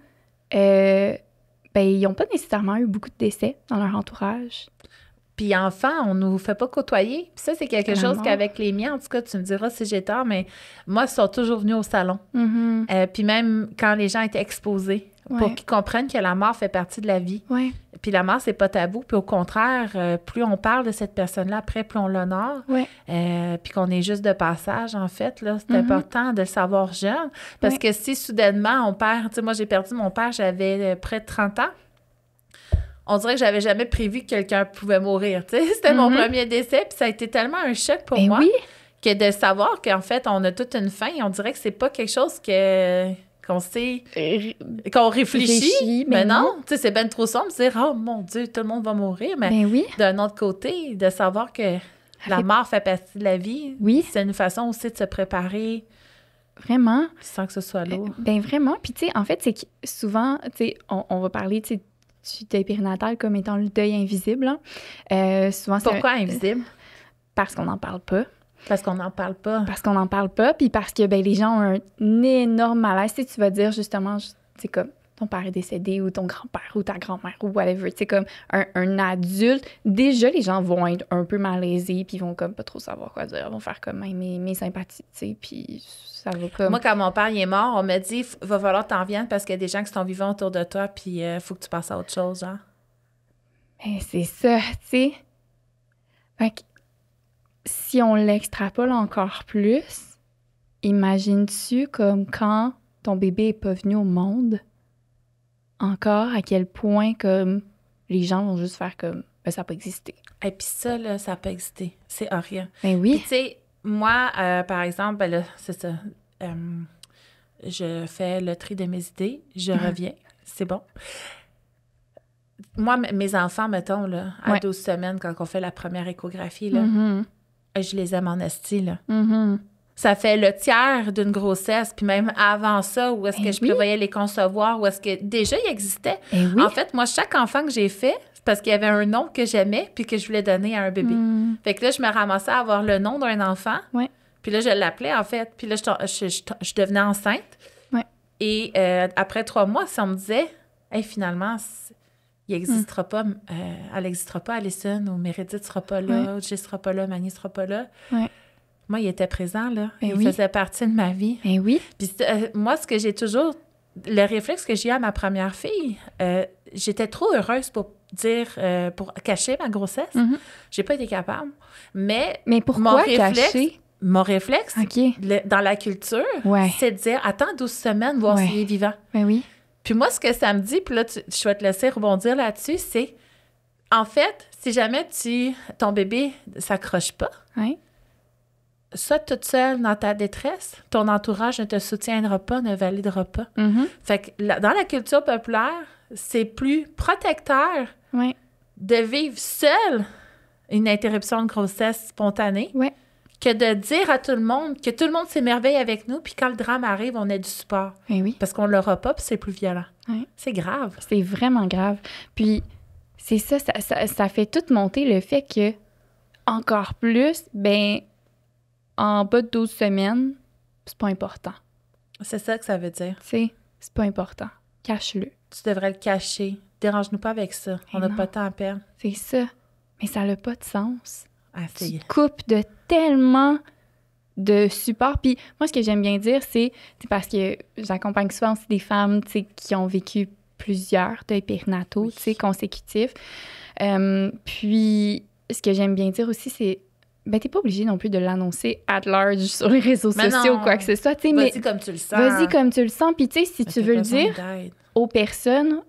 ben, ils n'ont pas nécessairement eu beaucoup de décès dans leur entourage. Puis enfant, on nous fait pas côtoyer. Puis ça, c'est quelque chose qu'avec les miens, en tout cas, tu me diras si j'ai tort, mais moi, ils sont toujours venus au salon. Puis même quand les gens étaient exposés, pour qu'ils comprennent que la mort fait partie de la vie. Puis la mort, c'est pas tabou. Puis au contraire, plus on parle de cette personne-là, après, plus on l'honore. Puis qu'on est juste de passage, en fait. Là, c'est important de le savoir jeune. Parce que si soudainement, on perd... Tu sais, moi, j'ai perdu mon père, j'avais près de 30 ans. On dirait que j'avais jamais prévu que quelqu'un pouvait mourir. Tu sais, c'était mon premier décès. Puis ça a été tellement un choc pour moi que de savoir qu'en fait, on a toute une fin. On dirait que c'est pas quelque chose qu'on sait, qu'on réfléchit. Mais non, tu sais, c'est bien trop sombre de dire « Oh mon Dieu, tout le monde va mourir ». Mais d'un autre côté, de savoir que La mort fait partie de la vie. Oui. C'est une façon aussi de se préparer Vraiment. sans que ce soit lourd. Ben vraiment. Puis, tu sais, en fait, c'est que souvent, tu sais, on va parler, tu sais, du deuil périnatal comme étant le deuil invisible. Hein. Souvent, c'est Pourquoi invisible? parce qu'on n'en parle pas. Parce qu'on n'en parle pas. Parce qu'on n'en parle pas, puis parce que ben, les gens ont un énorme malaise. Tu sais, tu vas dire justement, c'est comme ton père est décédé ou ton grand-père ou ta grand-mère ou whatever. Tu sais, comme un adulte. Déjà, les gens vont être un peu malaisés, puis ils vont comme pas trop savoir quoi dire. Ils vont faire comme mes sympathies, tu sais, puis ça va comme... Moi, quand mon père il est mort, on m'a dit « Va falloir que t'en viennes parce qu'il y a des gens qui sont vivants autour de toi, puis faut que tu passes à autre chose, genre. » Ben, c'est ça, tu sais. Fait que si on l'extrapole encore plus, imagines-tu comme quand ton bébé est pas venu au monde, encore à quel point comme les gens vont juste faire comme ben, ça n'a pas existé. Et puis ça, là, ça n'a pas existé. C'est horrible. Ben Puis oui. tu sais, moi, par exemple, ben là, c'est ça. Je fais le tri de mes idées, je reviens, c'est bon. Moi, mes enfants, mettons, là, à Ouais. 12 semaines, quand on fait la première échographie, là, Mhm. je les aime en esti, là. Mhm. Ça fait le tiers d'une grossesse, puis même avant ça, où est-ce Ben que je oui. prévoyais les concevoir, où est-ce que déjà il existait. Ben oui. En fait, moi, chaque enfant que j'ai fait, c'est parce qu'il y avait un nom que j'aimais puis que je voulais donner à un bébé. Mhm. Fait que là, je me ramassais à avoir le nom d'un enfant. Ouais. Puis là, je l'appelais, en fait. Puis là, je devenais enceinte. Ouais. Et après 3 mois, si on me disait, hey, finalement, il n'existera pas, elle n'existera pas, Alison, ou Meredith ne sera pas là, ou Jay ne sera pas là, Mani ne sera pas là. Ouais. Moi, il était présent, là. Ben Il oui. faisait partie de ma vie. Ben oui. Puis moi, ce que j'ai toujours... Le réflexe que j'ai eu à ma première fille, j'étais trop heureuse pour dire... pour cacher ma grossesse. Mhm. J'ai pas été capable. Mais Mais pourquoi cacher? mon réflexe, OK. dans la culture, Ouais. c'est de dire, attends 12 semaines, voir Ouais. s'il est vivant. Ben oui. Puis moi, ce que ça me dit, puis là, je vais te laisser rebondir là-dessus, c'est... En fait, si jamais ton bébé s'accroche pas, Ouais. soit toute seule dans ta détresse, ton entourage ne te soutiendra pas, ne validera pas. Mhm. Fait que dans la culture populaire, c'est plus protecteur Ouais. de vivre seul une interruption de grossesse spontanée Ouais. que de dire à tout le monde que tout le monde s'émerveille avec nous, puis quand le drame arrive, on a du support. Ben oui. Parce qu'on l'aura pas, puis c'est plus violent. Ouais. C'est grave. C'est vraiment grave. Puis, c'est ça fait tout monter le fait que, encore plus, ben, en bas de 12 semaines, c'est pas important. C'est ça que ça veut dire. Tu sais, c'est pas important. Cache-le. Tu devrais le cacher. Dérange-nous pas avec ça. On n'a non. pas de temps à perdre. C'est ça. Mais ça n'a pas de sens. Ah, Tu c'est... coupes de tellement de support. Puis moi, ce que j'aime bien dire, c'est parce que j'accompagne souvent aussi des femmes, tu sais, qui ont vécu plusieurs deuils périnataux, Oui. tu sais, consécutifs. Puis, ce que j'aime bien dire aussi, c'est ben, t'es pas obligé non plus de l'annoncer at large sur les réseaux Mais sociaux non. ou quoi que ce soit, tu sais, mais Vas-y comme tu le sens. vas-y comme tu le sens. Puis, tu sais, si Mais tu t'as veux le besoin dire d'aide. aux personnes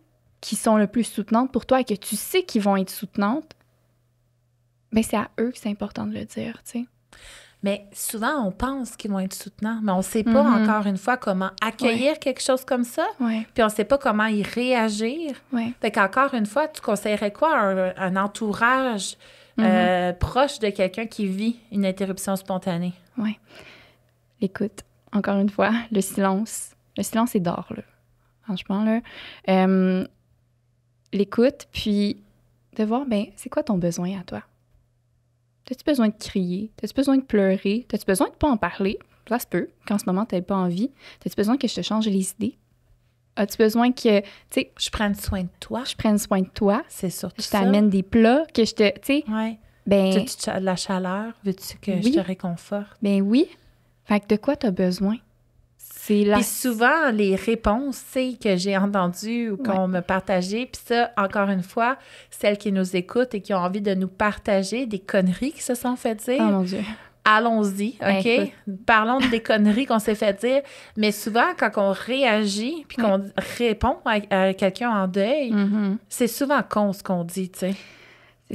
qui sont le plus soutenantes pour toi et que tu sais qu'ils vont être soutenantes, ben c'est à eux que c'est important de le dire, tu sais. Mais souvent, on pense qu'ils vont être soutenants, mais on ne sait pas Mhm. encore une fois comment accueillir quelque chose comme ça, Ouais, puis on ne sait pas comment y réagir. ouais. Fait qu'encore une fois, tu conseillerais quoi un entourage proche de quelqu'un qui vit une interruption spontanée? Ouais. Écoute, encore une fois, le silence est d'or, là. Franchement, là. L'écoute, puis de voir, ben, c'est quoi ton besoin à toi? T'as-tu besoin de crier? T'as-tu besoin de pleurer? T'as-tu besoin de pas en parler? Ça se peut, qu'en ce moment, t'as pas envie. T'as-tu besoin que je te change les idées? As-tu besoin que, tu sais, Je prenne soin de toi, je prenne soin de toi? c'est surtout Je ça. t'amène des plats, que je te, tu sais, Ouais. ben, Veux-tu de la chaleur? Veux-tu que Oui. je te réconforte? ben oui. Fait que de quoi t'as besoin? C'est la... Puis souvent, les réponses, c'est que j'ai entendues ou qu'on me partageait. Puis ça, encore une fois, celles qui nous écoutent et qui ont envie de nous partager des conneries qui se sont fait dire, Oh mon Dieu. allons-y, OK? Écoute. Parlons des conneries qu'on s'est fait dire. Mais souvent, quand on réagit puis qu'on répond à quelqu'un en deuil, Mhm. c'est souvent con ce qu'on dit, tu sais.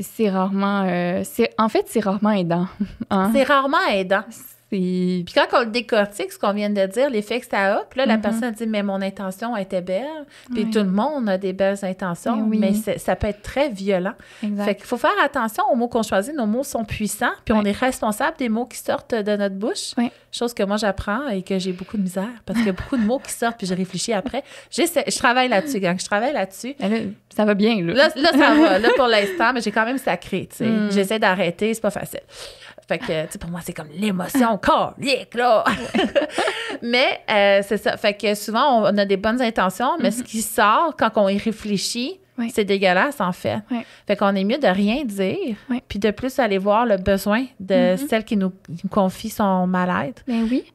C'est rarement... en fait, c'est rarement aidant. Hein? C'est rarement aidant. Puis quand on le décortique, ce qu'on vient de dire, l'effet que ça a, puis là, la personne dit, mais mon intention était belle. Puis tout le monde a des belles intentions, mais ça peut être très violent. Exact. Fait qu'il faut faire attention aux mots qu'on choisit. Nos mots sont puissants, puis on est responsable des mots qui sortent de notre bouche. Chose que moi, j'apprends et que j'ai beaucoup de misère, parce qu'il y a beaucoup de mots qui sortent, puis je réfléchis après. Je travaille là-dessus, gang. Je travaille là-dessus. Là, ça va bien, là. Là, ça va. Là, pour l'instant, mais j'ai quand même sacré, tu sais. J'essaie d'arrêter, c'est pas facile. Fait que, tu sais, pour moi, c'est comme l'émotion colique, là. Mais c'est ça. Fait que souvent, on a des bonnes intentions, mais ce qui sort quand on y réfléchit, c'est dégueulasse, en fait. Fait qu'on est mieux de rien dire, puis de plus aller voir le besoin de celle qui nous confie son mal-être.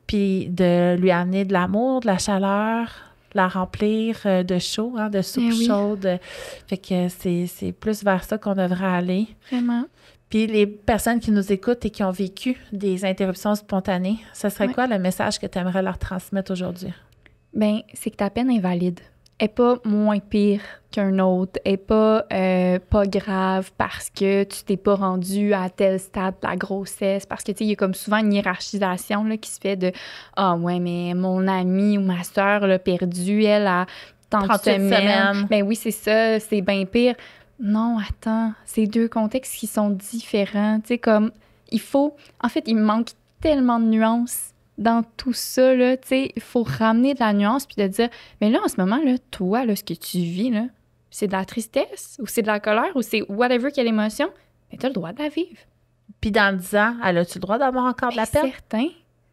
Puis de lui amener de l'amour, de la chaleur, la remplir de chaud, hein, de soupe chaude. Fait que c'est plus vers ça qu'on devrait aller. Vraiment. Puis les personnes qui nous écoutent et qui ont vécu des interruptions spontanées, ce serait quoi le message que tu aimerais leur transmettre aujourd'hui? Bien, c'est que ta peine est valide. Elle n'est pas moins pire qu'un autre. Elle n'est pas grave parce que tu t'es pas rendu à tel stade de la grossesse. Parce que, tu sais, il y a comme souvent une hiérarchisation là, qui se fait de « Ah, ouais, mais mon amie ou ma sœur l'a perdu, elle a tant de semaines. » Ben oui, c'est ça, c'est bien pire. Non, attends, c'est deux contextes qui sont différents. Tu sais, comme, il faut... En fait, il manque tellement de nuances dans tout ça, là. Tu sais, il faut ramener de la nuance puis de dire, mais là, en ce moment, là, toi, là, ce que tu vis, là, c'est de la tristesse ou c'est de la colère ou c'est whatever quelle émotion, mais t'as le droit de la vivre. Puis dans 10 ans, elle a-tu le droit d'avoir encore de la peine? Certain.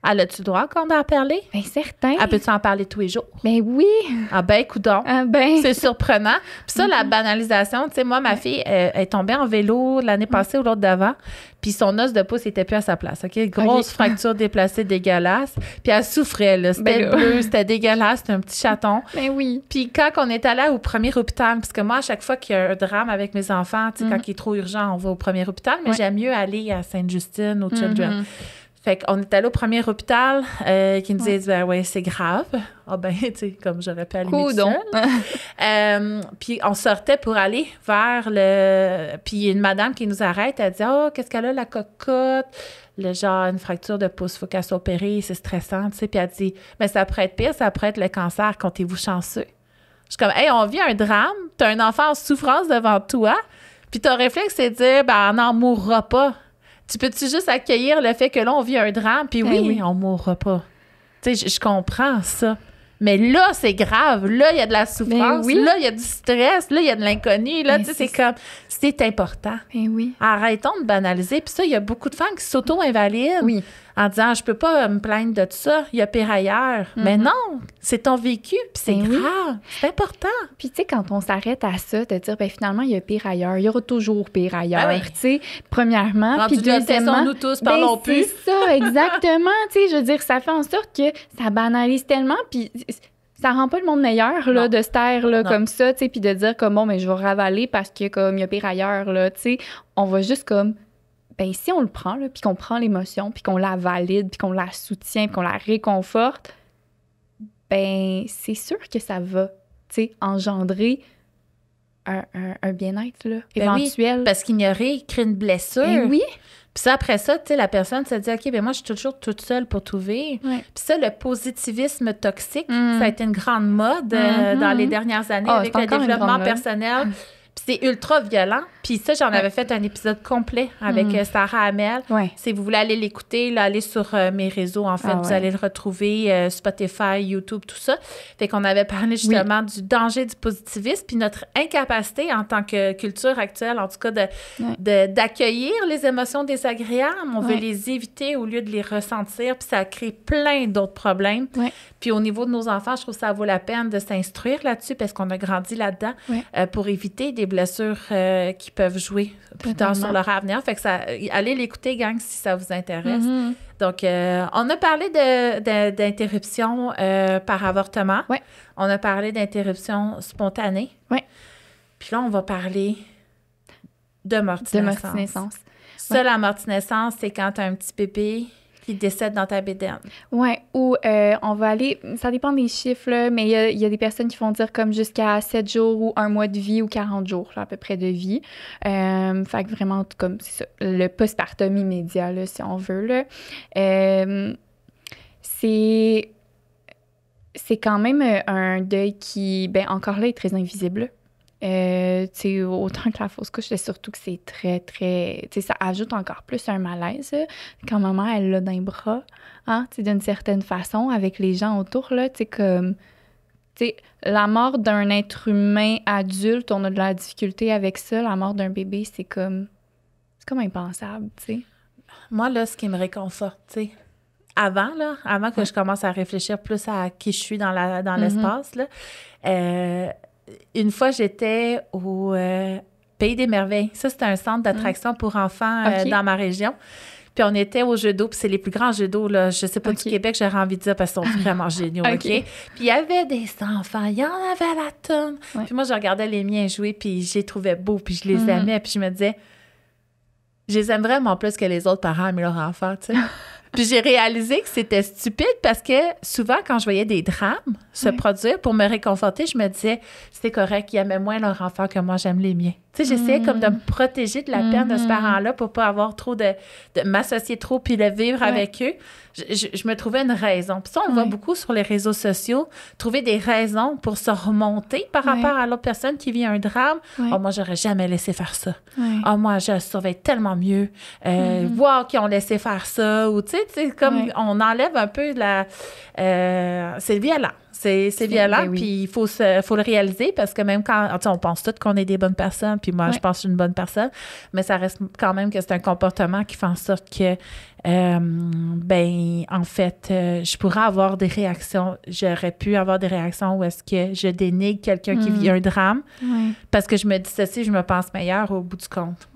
Elle a-tu le droit encore d'en parler? Bien, certain. Elle peut-tu en parler tous les jours? Ben oui. Ah ben, coudonc. Ah ben. C'est surprenant. Puis ça, la banalisation, tu sais, moi, ma fille est tombée en vélo l'année passée ou l'autre d'avant, puis son os de pouce n'était plus à sa place, OK? Grosse fracture déplacée dégueulasse. Puis elle souffrait, là. C'était bleu, c'était dégueulasse, c'était un petit chaton. Ben oui. Puis quand on est allé au premier hôpital, parce que moi, à chaque fois qu'il y a un drame avec mes enfants, tu sais, quand il est trop urgent, on va au premier hôpital, mais j'aime mieux aller à Sainte-Justine, au Children. Fait qu'on est allé au premier hôpital qui nous disait ben ouais, c'est grave. Ah ben, tu sais, comme j'aurais pu aller puis on sortait pour aller vers le... Puis il y a une madame qui nous arrête, elle dit « Oh, qu'est-ce qu'elle a, la cocotte? » Le genre, une fracture de pouce, il faut qu'elle soit opérée, c'est stressant, tu sais. Puis elle dit « Mais ça pourrait être pire, ça pourrait être le cancer, comptez-vous chanceux? » Je suis comme « Hey, on vit un drame, t'as un enfant en souffrance devant toi, puis ton réflexe, c'est de dire « Ben, on n'en mourra pas. » Tu peux-tu juste accueillir le fait que là, on vit un drame, puis oui, on mourra pas. Tu sais, je comprends ça. Mais là, c'est grave. Là, il y a de la souffrance. Là, il y a du stress. Là, il y a de l'inconnu. Là, tu sais, c'est comme... C'est important. Arrêtons de banaliser. Puis ça, il y a beaucoup de femmes qui s'auto-invalident en disant « Je peux pas me plaindre de ça. Il y a pire ailleurs. Mais non, c'est ton vécu, puis c'est grave. C'est important. Puis tu sais, quand on s'arrête à ça, de dire « Ben finalement, il y a pire ailleurs. Il y aura toujours pire ailleurs. Tu sais, premièrement. Puis deuxièmement... nous tous, parlons plus. C'est ça, exactement. Tu sais, je veux dire, ça fait en sorte que ça banalise tellement, puis... Ça rend pas le monde meilleur, là, de se taire, là, comme ça, tu sais, puis de dire comme, bon, mais je vais ravaler parce que, comme, il y a pire ailleurs, là, tu sais. On va juste, comme, ben si on le prend, là, puis qu'on prend l'émotion, puis qu'on la valide, puis qu'on la soutient, puis qu'on la réconforte, ben c'est sûr que ça va, tu sais, engendrer un bien-être, là, éventuel. Oui, parce qu'ignorer crée une blessure. Ben oui. Puis ça, après ça, tu sais, la personne se dit, OK, ben moi, je suis toujours toute seule pour tout vivre. Puis ça, le positivisme toxique, ça a été une grande mode dans les dernières années avec le développement personnel. Puis c'est ultra violent. Puis ça, j'en avais fait un épisode complet avec Sarah Hamel. Si vous voulez aller l'écouter, là, allez sur mes réseaux, en fait. Vous allez le retrouver, Spotify, YouTube, tout ça. Fait qu'on avait parlé justement du danger du positivisme puis notre incapacité en tant que culture actuelle, en tout cas, d'accueillir les émotions désagréables. On veut les éviter au lieu de les ressentir. Puis ça crée plein d'autres problèmes. Puis au niveau de nos enfants, je trouve que ça vaut la peine de s'instruire là-dessus parce qu'on a grandi là-dedans pour éviter des blessures qui peuvent jouer plus tard sur leur avenir. Fait que ça, allez l'écouter, gang, si ça vous intéresse. Donc, on a parlé d'interruption par avortement. On a parlé d'interruption spontanée. Puis là, on va parler de morte-naissance. Ça, la morte-naissance, c'est quand tu as un petit bébé qui décèdent dans ta bédaine. Oui, ou on va aller, ça dépend des chiffres, là, mais il y a des personnes qui vont dire comme jusqu'à 7 jours ou 1 mois de vie ou 40 jours, là, à peu près de vie. Fait que vraiment, comme c'est ça, le postpartum immédiat, là, si on veut, là. C'est quand même un deuil qui, ben encore là, est très invisible. Tu sais, autant que la fausse couche, c'est surtout que c'est très, très... Tu sais, ça ajoute encore plus un malaise, là, quand maman, elle l'a dans les bras, hein, tu sais, d'une certaine façon, avec les gens autour, là, tu sais, comme... Tu sais, la mort d'un être humain adulte, on a de la difficulté avec ça. La mort d'un bébé, c'est comme impensable, tu sais. Moi, là, ce qui me réconforte, tu sais, avant que je commence à réfléchir plus à qui je suis dans l'espace, là, une fois, j'étais au Pays des Merveilles. Ça, c'était un centre d'attraction pour enfants dans ma région. Puis on était aux jeux d'eau, puis c'est les plus grands jeux d'eau, là, je sais pas, du Québec, j'aurais envie de dire, parce qu'ils sont vraiment géniaux, OK? Puis il y avait des enfants, il y en avait à la tonne. Puis moi, je regardais les miens jouer, puis je les trouvais beaux, puis je les aimais, puis je me disais, je les aime vraiment plus que les autres parents aiment leurs enfants, tu sais. Puis j'ai réalisé que c'était stupide parce que souvent, quand je voyais des drames se produire, pour me réconforter, je me disais, c'est correct, ils aimaient moins leurs enfants que moi, j'aime les miens. Tu sais, j'essayais comme de me protéger de la peine de ce parent-là pour pas avoir trop de m'associer trop puis le vivre avec eux. Je me trouvais une raison. Puis ça, on le voit beaucoup sur les réseaux sociaux, trouver des raisons pour se remonter par rapport à l'autre personne qui vit un drame. Oh, moi, j'aurais jamais laissé faire ça. Oh, moi, je surveille tellement mieux. Voir qu'ils ont laissé faire ça. Ou, tu sais, comme on enlève un peu de la... c'est violent. C'est violent, puis il faut le réaliser parce que même quand on pense tous qu'on est des bonnes personnes, puis moi, je pense que je suis une bonne personne, mais ça reste quand même que c'est un comportement qui fait en sorte que, en fait, je pourrais avoir des réactions, j'aurais pu avoir des réactions où est-ce que je dénigre quelqu'un qui vit un drame parce que je me dissocie, je me pense meilleure au bout du compte.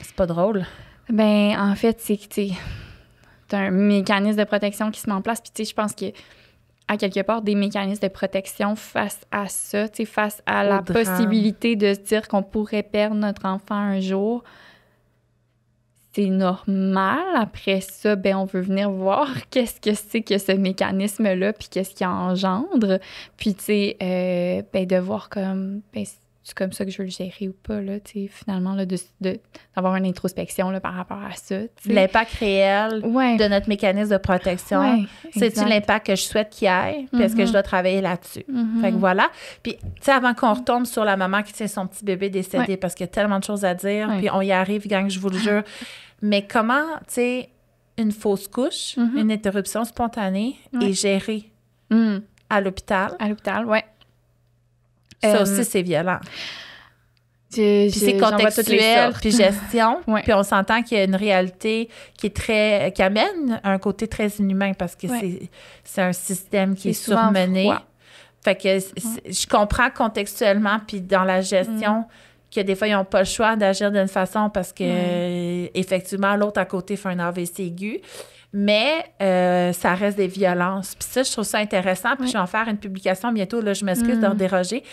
C'est pas drôle. Ben, en fait, c'est que, tu sais, t'as un mécanisme de protection qui se met en place, puis tu sais, je pense que à quelque part, des mécanismes de protection face à ça, tu sais, face à la possibilité de se dire qu'on pourrait perdre notre enfant un jour. C'est normal. Après ça, ben on veut venir voir qu'est-ce que c'est que ce mécanisme-là, puis qu'est-ce qu'il engendre. Puis, tu sais, de voir comme... Ben, c'est comme ça que je veux le gérer ou pas, là, tu sais, finalement, là, d'avoir une introspection, là, par rapport à ça, tu sais. L'impact réel de notre mécanisme de protection. C'est-tu l'impact que je souhaite qu'il y ait? Puis est-ce que je dois travailler là-dessus? Fait que voilà. Puis, tu sais, avant qu'on retombe sur la maman qui tient son petit bébé décédé, parce qu'il y a tellement de choses à dire, puis on y arrive, gang, je vous le jure. Mais comment, tu sais, une fausse couche, une interruption spontanée est gérée à l'hôpital? À l'hôpital, oui. Ça aussi, c'est violent. Puis c'est contextuel, puis gestion. Puis on s'entend qu'il y a une réalité qui amène un côté très inhumain parce que c'est un système qui est surmené. Fait que je comprends contextuellement, puis dans la gestion, que des fois, ils n'ont pas le choix d'agir d'une façon parce que, effectivement, l'autre à côté fait un AVC aigu. Mais ça reste des violences. Puis ça, je trouve ça intéressant. Puis je vais en faire une publication bientôt. Là, je m'excuse de déroger.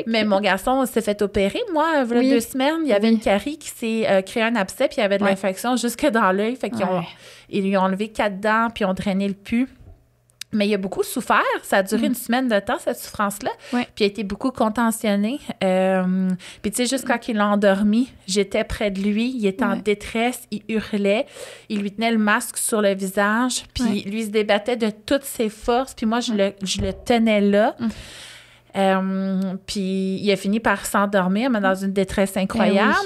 Mais mon garçon s'est fait opérer. Moi, il y a 2 semaines, il y avait une carie qui s'est créé un abcès, puis il y avait de l'infection jusque dans l'œil. Fait qu'ils lui ont enlevé 4 dents, puis ils ont drainé le pus. Mais il a beaucoup souffert. Ça a duré une semaine de temps, cette souffrance-là. Puis il a été beaucoup contentionné. Puis tu sais, juste quand il l'a endormi, j'étais près de lui. Il était en détresse. Il hurlait. Il lui tenait le masque sur le visage. Puis lui se débattait de toutes ses forces. Puis moi, je le tenais là. Puis il a fini par s'endormir, mais dans une détresse incroyable.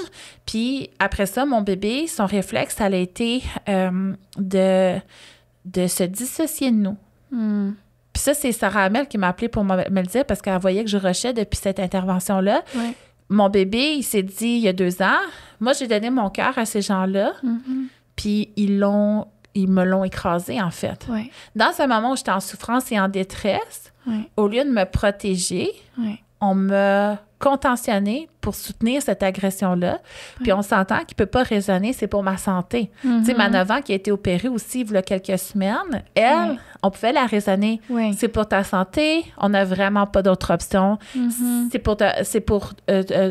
Puis après ça, mon bébé, son réflexe, ça a été de se dissocier de nous. Puis ça, c'est Sarah Hamel qui m'a appelée pour me le dire parce qu'elle voyait que je rushais depuis cette intervention-là. Mon bébé, il s'est dit il y a 2 ans, moi, j'ai donné mon cœur à ces gens-là, puis ils me l'ont écrasé, en fait. Dans ce moment où j'étais en souffrance et en détresse, au lieu de me protéger, on m'a contentionné pour soutenir cette agression-là. Puis on s'entend qu'il ne peut pas raisonner, c'est pour ma santé. Tu sais, ma 9 ans qui a été opérée aussi il y a quelques semaines, elle, on pouvait la raisonner. C'est pour ta santé, on n'a vraiment pas d'autre option. C'est pour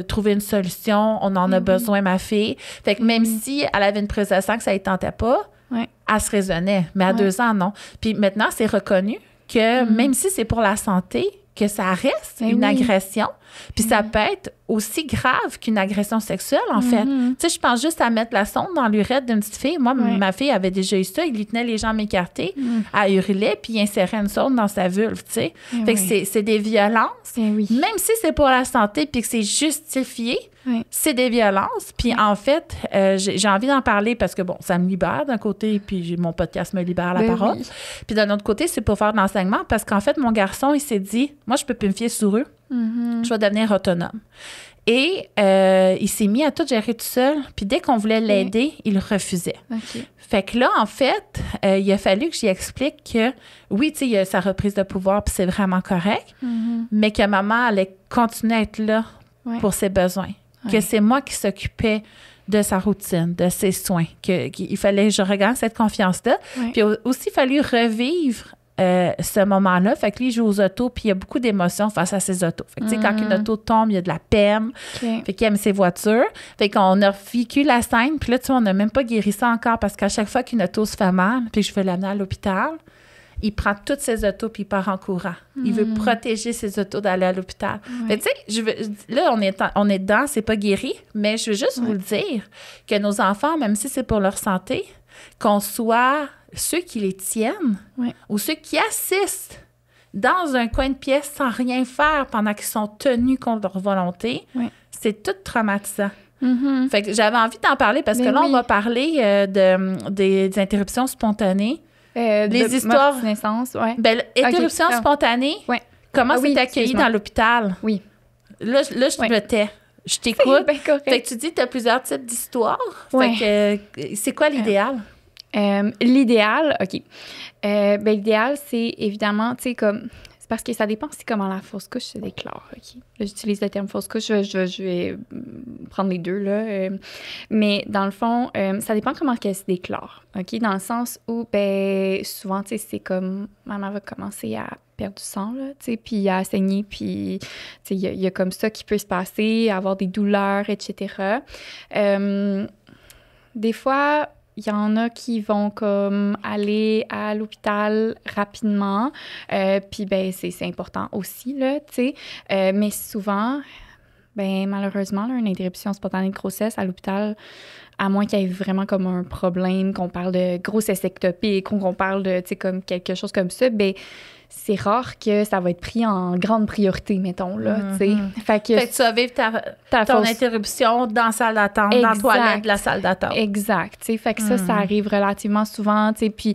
trouver une solution, on en a besoin, ma fille. Fait que même si elle avait une prise de sang que ça ne tentait pas, Ouais. elle se raisonnait. Mais à 2 ans, non. Puis maintenant, c'est reconnu que même si c'est pour la santé, que ça reste une agression. Puis ça peut être aussi grave qu'une agression sexuelle, en fait. Tu sais, je pense juste à mettre la sonde dans l'urètre d'une petite fille. Moi, ma fille avait déjà eu ça. Il lui tenait les jambes écartées, elle hurlait, puis il insérait une sonde dans sa vulve, tu sais. Fait que c'est des violences. Même si c'est pour la santé puis que c'est justifié, c'est des violences. Puis en fait, j'ai envie d'en parler parce que, bon, ça me libère d'un côté, puis mon podcast me libère la parole. Puis d'un autre côté, c'est pour faire de l'enseignement parce qu'en fait, mon garçon, il s'est dit, moi, je peux plus me fier sur eux. Je vais devenir autonome. Et il s'est mis à tout gérer tout seul. Puis dès qu'on voulait l'aider, il refusait. Fait que là, en fait, il a fallu que j'y explique que, oui, tu sais, il y a sa reprise de pouvoir, puis c'est vraiment correct, mais que maman allait continuer à être là pour ses besoins. Que c'est moi qui s'occupais de sa routine, de ses soins. Qu'il fallait que je regagne cette confiance-là. Puis aussi, il fallu revivre ce moment-là. Fait que lui, il joue aux autos, puis il y a beaucoup d'émotions face à ses autos. Fait que, tu sais, quand une auto tombe, il y a de la peine. Fait qu'il aime ses voitures. Fait qu'on a vécu la scène, puis là, tu sais, on n'a même pas guéri ça encore parce qu'à chaque fois qu'une auto se fait mal, puis que je veux l'amener à l'hôpital, il prend toutes ses autos puis il part en courant. Il veut protéger ses autos d'aller à l'hôpital. Fait que, tu sais, là, on est dedans, c'est pas guéri, mais je veux juste vous le dire que nos enfants, même si c'est pour leur santé, qu'on soit ceux qui les tiennent ou ceux qui assistent dans un coin de pièce sans rien faire pendant qu'ils sont tenus contre leur volonté, c'est tout traumatisant. Fait que j'avais envie d'en parler parce que là, on va parler des interruptions spontanées. Les histoires de naissance, interruption spontanée. Comment c'est accueilli dans l'hôpital? Là, je me tais. Je t'écoute. Fait que tu dis que tu as plusieurs types d'histoires. Fait que c'est quoi l'idéal? L'idéal, OK. L'idéal, c'est évidemment, tu sais, comme... C'est parce que ça dépend aussi comment la fausse couche se déclare, OK? Là, j'utilise le terme fausse couche, je vais prendre les deux, là. Mais dans le fond, ça dépend comment elle se déclare, OK? Dans le sens où, souvent, tu sais, c'est comme... Maman va commencer à perdre du sang, là, tu sais, puis à saigner, puis, tu sais, il y a comme ça qui peut se passer, avoir des douleurs, etc. Des fois... Il y en a qui vont comme aller à l'hôpital rapidement, puis c'est important aussi, là, tu sais. Mais souvent, malheureusement, là, une interruption spontanée de grossesse à l'hôpital, à moins qu'il y ait vraiment comme un problème, qu'on parle de grossesse ectopique, qu'on parle de, tu sais, comme quelque chose comme ça, c'est rare que ça va être pris en grande priorité, mettons, là, tu sais. Fait que tu vas vivre ton interruption dans la salle d'attente, dans la toilette de la salle d'attente. Exact, tu sais. Fait que ça arrive relativement souvent, tu sais. Puis,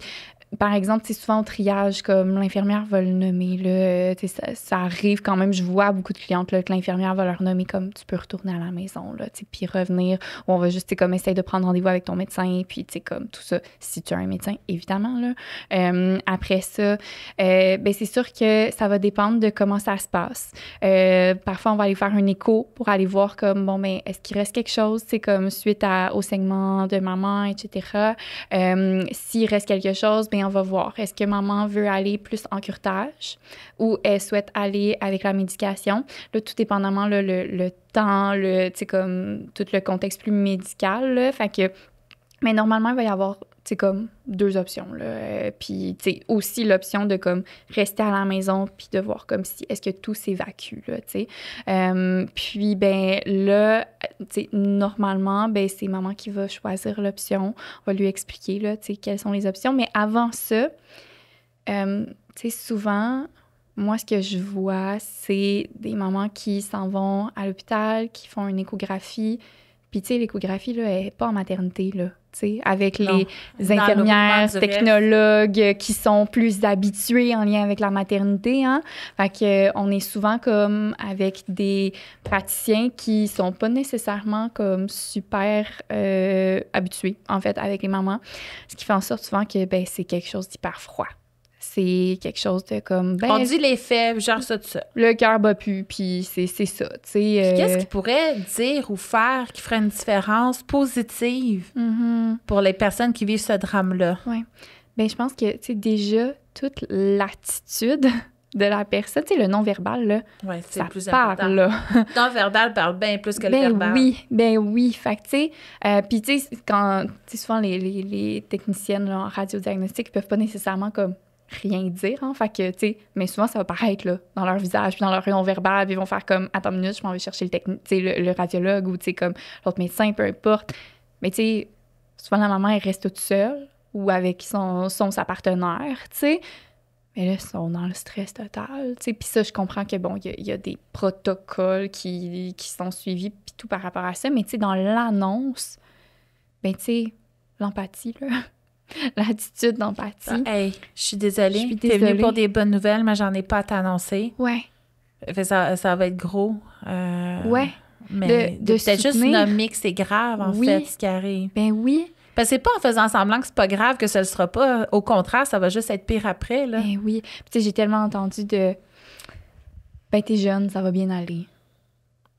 par exemple, tu sais, souvent au triage, comme l'infirmière va le nommer, là, tu sais, ça arrive quand même. Je vois beaucoup de clientes, là, que l'infirmière va leur nommer comme tu peux retourner à la maison, là, tu sais, puis revenir. Ou on va juste, tu sais, comme essayer de prendre rendez-vous avec ton médecin, puis, tu sais, comme tout ça, si tu as un médecin, évidemment, là. Après ça, c'est sûr que ça va dépendre de comment ça se passe. Parfois, on va aller faire un écho pour aller voir comme, est-ce qu'il reste quelque chose, tu sais, comme suite au saignement de maman, etc. S'il reste quelque chose, on va voir. Est-ce que maman veut aller plus en curetage ou elle souhaite aller avec la médication? Là, tout dépendamment, là, le temps, tu sais, comme tout le contexte plus médical, là. Fait que, mais normalement, il va y avoir, tu sais, comme 2 options, là. Puis, tu sais, aussi l'option de, comme, rester à la maison puis de voir comme si, est-ce que tout s'évacue, là, tu sais. Puis, là, tu sais, normalement, c'est maman qui va choisir l'option. On va lui expliquer, là, tu sais, quelles sont les options. Mais avant ça, tu sais, souvent... Moi, ce que je vois, c'est des mamans qui s'en vont à l'hôpital, qui font une échographie. Puis, tu sais, l'échographie, là, elle n'est pas en maternité, là, tu sais, avec les infirmières, technologues qui sont plus habitués en lien avec la maternité, hein. Fait qu'on est souvent comme avec des praticiens qui sont pas nécessairement comme super habitués, en fait, avec les mamans. Ce qui fait en sorte souvent que, c'est quelque chose d'hyper froid. C'est quelque chose de comme... on dit les faits, genre ça, tout ça. Le cœur bat plus, puis c'est ça, tu sais. Qu'est-ce qu'il pourrait dire ou faire qui ferait une différence positive pour les personnes qui vivent ce drame-là? Oui. Je pense que, tu sais, déjà, toute l'attitude de la personne. Tu sais, le non-verbal, là, Ouais, c'est ça le plus parle, important. là. Non-verbal parle bien plus que le Ben verbal. oui. Fait que, tu sais, puis tu sais, quand, tu sais, souvent, les techniciennes là, en radiodiagnostic, ils peuvent pas nécessairement, comme, rien dire, hein. Fait que, tu sais, mais souvent, ça va paraître, là, dans leur visage, puis dans leur non-verbal, puis ils vont faire comme, attends une minute, je m'en vais chercher le radiologue, ou, tu sais, comme, l'autre médecin, peu importe. Mais, tu sais, souvent, la maman, elle reste toute seule, ou avec sa partenaire, tu sais. Mais là, ils sont dans le stress total, tu sais. Puis ça, je comprends que, bon, il y a des protocoles qui sont suivis, puis tout par rapport à ça. Mais, tu sais, dans l'annonce, ben, tu sais, l'empathie, là, l'attitude d'empathie. Hey, je suis désolée. Je suis T'es venue désolée. pour des bonnes nouvelles, mais j'en ai pas à t'annoncer. Ouais, Fait ça va être gros. ouais. Mais De peut-être juste soutenir. nommer que c'est grave, en Oui. fait, ce qui arrive. Ben oui, Parce que c'est pas en faisant semblant que c'est pas grave que ça le sera pas. Au contraire, ça va juste être pire après, là. ben oui. Puis, tu sais, j'ai tellement entendu ben, t'es jeune, ça va bien aller.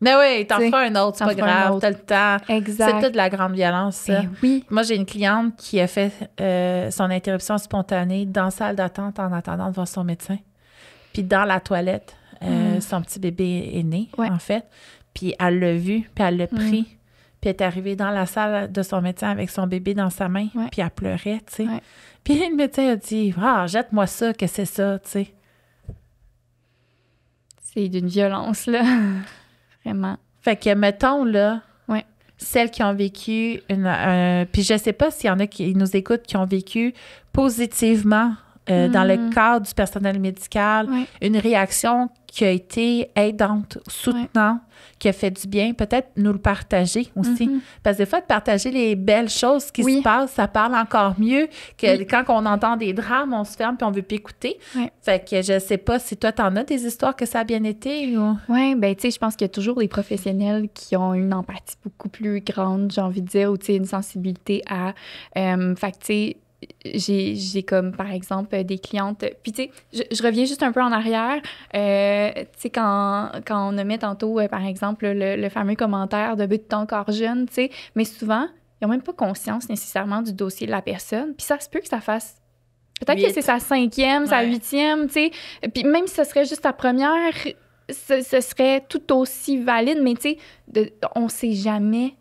Mais oui, t'en T'sais, feras un autre, c'est t'en pas feras un grave, autre. t'as le temps. Exact. C'est toute de la grande violence, ça. Ben oui. Moi, j'ai une cliente qui a fait son interruption spontanée dans la salle d'attente en attendant de voir son médecin. Puis dans la toilette, son petit bébé est né, Ouais. en fait. Puis elle l'a vu, puis elle l'a pris. Puis elle est arrivée dans la salle de son médecin avec son bébé dans sa main. Ouais. Puis elle pleurait, tu sais. Ouais. Puis le médecin a dit « Ah, jette-moi ça, que c'est ça, tu sais. » C'est d'une violence, là. Vraiment. Fait que, mettons, là, Ouais. celles qui ont vécu puis je sais pas s'il y en a qui nous écoutent qui ont vécu positivement dans le cadre du personnel médical, Ouais. une réaction qui a été aidante, soutenante, qui a fait du bien, peut-être nous le partager aussi. Parce que des fois, de partager les belles choses qui se passent, ça parle encore mieux que quand on entend des drames, on se ferme puis on veut plus écouter. Ouais. Fait que je sais pas si toi, t'en as des histoires que ça a bien été ou... Oui, ben tu sais, je pense qu'il y a toujours des professionnels qui ont une empathie beaucoup plus grande, j'ai envie de dire, ou tu sais, une sensibilité à... fait que tu sais, j'ai comme, par exemple, des clientes... Puis, tu sais, je reviens juste un peu en arrière. Tu sais, quand on nommait tantôt, par exemple, le fameux commentaire de « but encore jeune », tu sais, mais souvent, ils n'ont même pas conscience nécessairement du dossier de la personne. Puis ça se peut que ça fasse... Peut-être que c'est sa 5e, sa 8e, tu sais. Puis même si ce serait juste sa première, ce serait tout aussi valide, mais tu sais, on ne sait jamais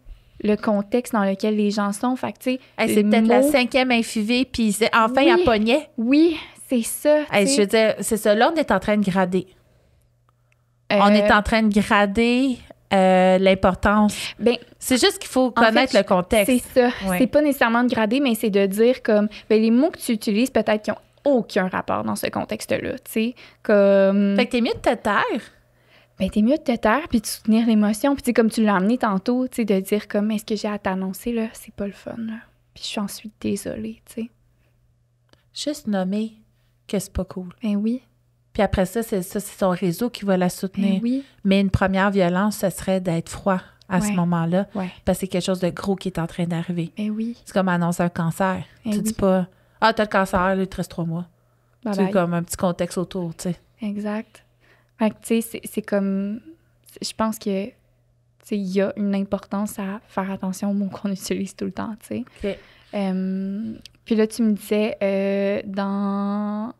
le contexte dans lequel les gens sont. Fait que, tu sais, hey, c'est peut-être la 5e infivée, puis enfin, il pognait. Oui, c'est ça. Hey, je veux dire, c'est ça. Là, on est en train de grader. On est en train de grader l'importance. Ben, c'est juste qu'il faut connaître le contexte. C'est ça. Ouais. C'est pas nécessairement de grader, mais c'est de dire comme, ben, les mots que tu utilises, peut-être qu'ils n'ont aucun rapport dans ce contexte-là, tu sais. Comme... Fait que t'es mieux de te taire. Ben, t'es mieux de te taire puis de soutenir l'émotion. Puis, tu sais, comme tu l'as amené tantôt, tu sais, de dire comme, est-ce que j'ai à t'annoncer, là, c'est pas le fun, là. Puis, je suis ensuite désolée, tu sais. Juste nommer que c'est pas cool. Ben oui. Puis après ça, c'est son réseau qui va la soutenir. Ben oui. Mais une première violence, ce serait d'être froid à ce moment-là. Ouais. Parce que c'est quelque chose de gros qui est en train d'arriver. Ben oui. C'est comme annoncer un cancer. Ben tu dis pas, ah, t'as le cancer, là, il te reste 3 mois. Bye C'est bye. comme un petit contexte autour, tu sais. Exact. Fait que, tu sais, c'est comme... Je pense que, tu sais, il y a une importance à faire attention aux mots qu'on utilise tout le temps, tu sais. OK. Puis là, tu me disais dans...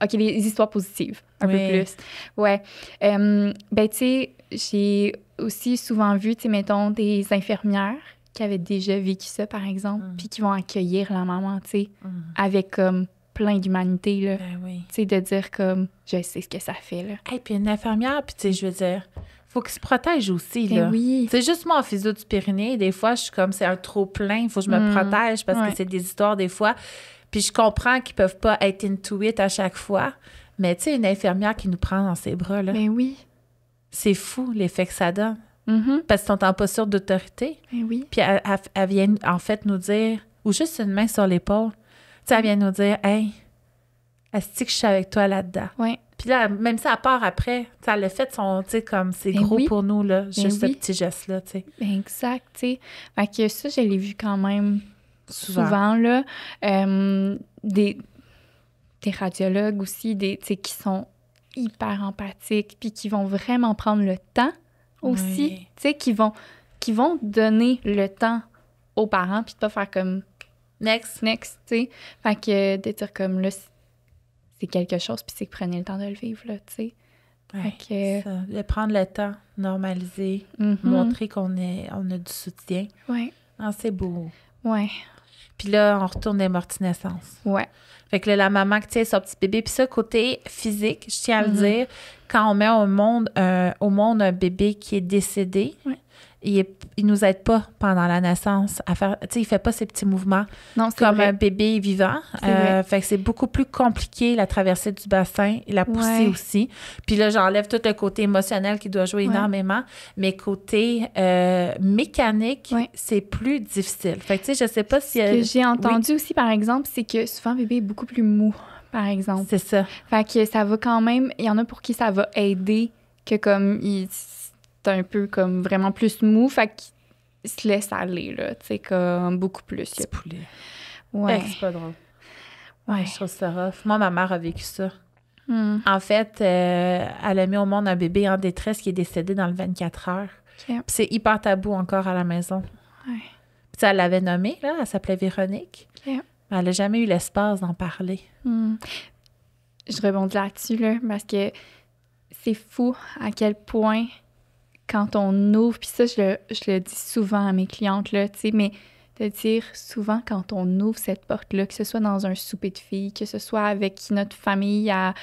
OK, les histoires positives, un peu plus. Ouais. Ben, tu sais, j'ai aussi souvent vu, tu sais, mettons, des infirmières qui avaient déjà vécu ça, par exemple, puis qui vont accueillir la maman, tu sais, avec comme plein d'humanité, là. Ben oui. Tu sais, de dire comme, je sais ce que ça fait, là. Et puis une infirmière, puis tu sais, je veux dire, faut qu'ils se protègent aussi, Ben là. oui. C'est juste moi en physio du Pyrénées, des fois, je suis comme, c'est un trop plein, il faut que je me protège parce que c'est des histoires, des fois. Puis je comprends qu'ils peuvent pas être into it à chaque fois, mais tu sais, une infirmière qui nous prend dans ses bras, là, Ben oui. c'est fou l'effet que ça donne. Mm-hmm. Parce qu'ils sont en posture d'autorité. Ben oui. Puis elle vient en fait nous dire, ou juste une main sur l'épaule, tu sais, elle vient nous dire, hey, est-ce que je suis avec toi là-dedans? Ouais. Puis là, même ça, à part après, tu sais, elle a fait son, tu sais, comme c'est Ben gros oui. pour nous, là, juste ce oui. petit geste-là, tu sais. Ben exact, tu sais. Fait que ça, je l'ai vu quand même Souvent. souvent là. Des radiologues aussi, tu sais, qui sont hyper empathiques, puis qui vont vraiment prendre le temps aussi, Oui. tu sais, qui vont donner le temps aux parents, puis de pas faire comme Next. next, tu sais. Fait que de dire comme là, c'est quelque chose, puis c'est que prenez le temps de le vivre, là, tu sais. Ouais, ça, de prendre le temps, normaliser, montrer on a du soutien. Ouais. Ah, c'est beau. Ouais. Puis là, on retourne des mortes-naissances. Ouais. Fait que là, la maman qui tient son petit bébé. Puis ça, côté physique, je tiens à le dire, quand on met au monde un bébé qui est décédé, il nous aide pas pendant la naissance à faire... Tu sais, il fait pas ces petits mouvements comme un bébé vivant. Fait que c'est beaucoup plus compliqué, la traversée du bassin, la poussée aussi. Puis là, j'enlève tout le côté émotionnel qui doit jouer énormément. Mais côté mécanique, c'est plus difficile. Fait que tu sais, je sais pas si... Ce que j'ai entendu aussi, par exemple, c'est que souvent, le bébé est beaucoup plus mou, par exemple. C'est ça. Fait que ça va quand même... Il y en a pour qui ça va aider que comme... C'est un peu comme vraiment plus mou, fait qu'il se laisse aller, là, tu sais, comme beaucoup plus. Petit poulet. Ouais. C'est pas drôle. Ouais. Je trouve ça rough. Moi, ma mère a vécu ça. En fait, elle a mis au monde un bébé en détresse qui est décédé dans le 24 heures. Puis c'est hyper tabou encore à la maison. Ouais. Puis elle l'avait nommée, là, elle s'appelait Véronique. Mais elle n'a jamais eu l'espace d'en parler. Je rebondis là-dessus, là, parce que c'est fou à quel point... Quand on ouvre, puis ça, je le dis souvent à mes clientes, là, tu sais, mais de dire souvent quand on ouvre cette porte-là, que ce soit dans un souper de filles, que ce soit avec notre famille à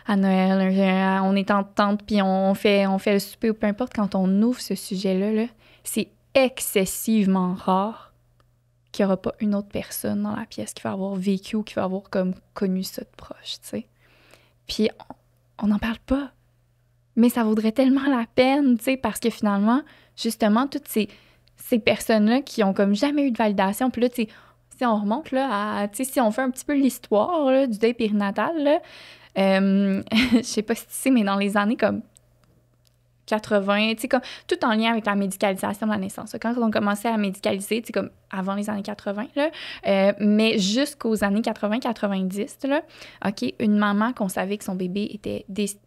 Noël, on est en tente, puis on fait le souper, ou peu importe, quand on ouvre ce sujet-là, là, c'est excessivement rare qu'il n'y aura pas une autre personne dans la pièce qui va avoir vécu ou qui va avoir comme connu ça de proche, tu sais. Puis on n'en parle pas. Mais ça vaudrait tellement la peine, tu sais, parce que finalement, justement, toutes ces personnes-là qui ont comme jamais eu de validation, puis là, tu sais, si on remonte, là, tu sais, si on fait un petit peu l'histoire, là, du deuil périnatal, là, je sais pas si tu sais, mais dans les années comme 80, tu sais, comme tout en lien avec la médicalisation de la naissance. Là. Quand on commençait à médicaliser, tu sais, comme avant les années 80, là, mais jusqu'aux années 80-90, là, OK, une maman qu'on savait que son bébé était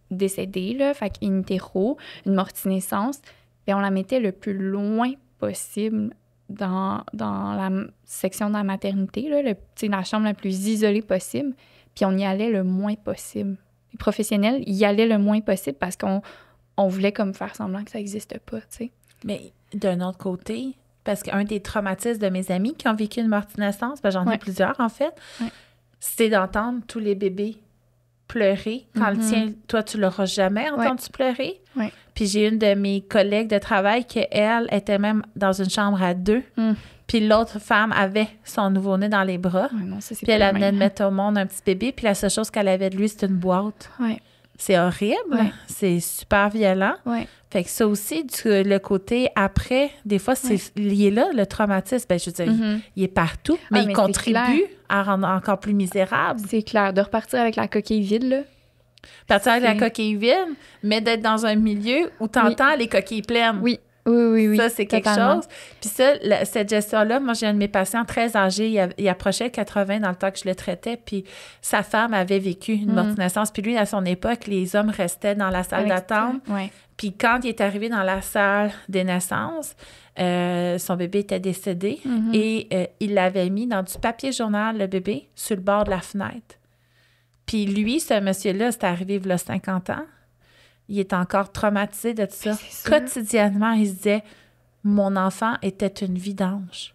décédé, là, fait in utero, une morte-naissance, bien, on la mettait le plus loin possible dans la section de la maternité, là, la chambre la plus isolée possible, puis on y allait le moins possible. Les professionnels y allaient le moins possible parce qu'on voulait comme faire semblant que ça n'existe pas, tu sais. Mais d'un autre côté, parce qu'un des traumatismes de mes amis qui ont vécu une morte-naissance, ben j'en ai plusieurs en fait, c'est d'entendre tous les bébés pleurer quand le tien, toi, tu l'auras jamais entendu pleurer. Puis j'ai une de mes collègues de travail qui, elle, était même dans une chambre à 2. Puis l'autre femme avait son nouveau-né dans les bras. Non, ça, puis elle venait de mettre au monde un petit bébé. Puis la seule chose qu'elle avait de lui, c'était une boîte. C'est horrible. C'est super violent. Fait que ça aussi, le côté après, des fois, c'est lié là, le traumatisme. Ben, je veux dire, il est partout, mais il contribue à rendre encore plus misérable. C'est clair. De repartir avec la coquille vide, là. Partir avec la coquille vide, mais d'être dans un milieu où tu entends les coquilles pleines. Oui. Ça, c'est quelque chose. Puis ça, cette gestion-là, moi, j'ai un de mes patients très âgé, il approchait 80 dans le temps que je le traitais, puis sa femme avait vécu une morte-naissance. Puis lui, à son époque, les hommes restaient dans la salle d'attente. Puis quand il est arrivé dans la salle des naissances, son bébé était décédé et il l'avait mis dans du papier journal, le bébé, sur le bord de la fenêtre. Puis lui, ce monsieur-là, c'est arrivé il y a 50 ans. Il est encore traumatisé de tout ça. Quotidiennement, il se disait « Mon enfant était une vidange. »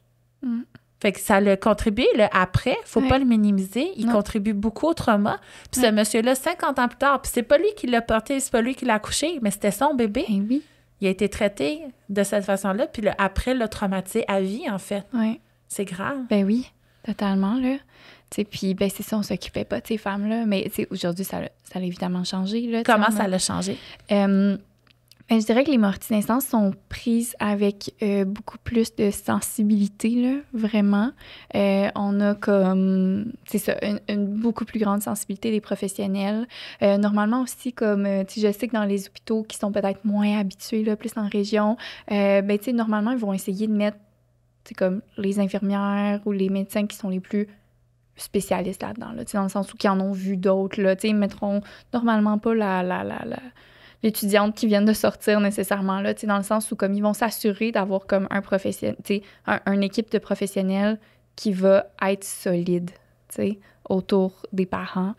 Fait que ça l'a contribué. Après, il ne faut pas le minimiser. Il contribue beaucoup au trauma. Puis ce monsieur-là, 50 ans plus tard, puis c'est pas lui qui l'a porté, c'est pas lui qui l'a accouché, mais c'était son bébé. Il a été traité de cette façon-là, puis après, l'a traumatisé à vie, en fait. C'est grave. Ben oui, totalement, là. Puis, ben c'est ça, on s'occupait pas de ces femmes-là. Mais aujourd'hui, ça a évidemment changé. Là, comment ça l'a changé? Ben, je dirais que les mortes-naissances sont prises avec beaucoup plus de sensibilité, là, vraiment. On a comme, c'est ça, une beaucoup plus grande sensibilité des professionnels. Normalement aussi, comme, je sais que dans les hôpitaux qui sont peut-être moins habitués, là, plus en région, ben, normalement, ils vont essayer de mettre, comme les infirmières ou les médecins qui sont les plus spécialistes là-dedans, là, dans le sens où ils en ont vu d'autres, là, ils mettront normalement pas l'étudiante qui vient de sortir nécessairement, là, dans le sens où comme ils vont s'assurer d'avoir comme un professionnel, une équipe de professionnels qui va être solide, tu sais, autour des parents.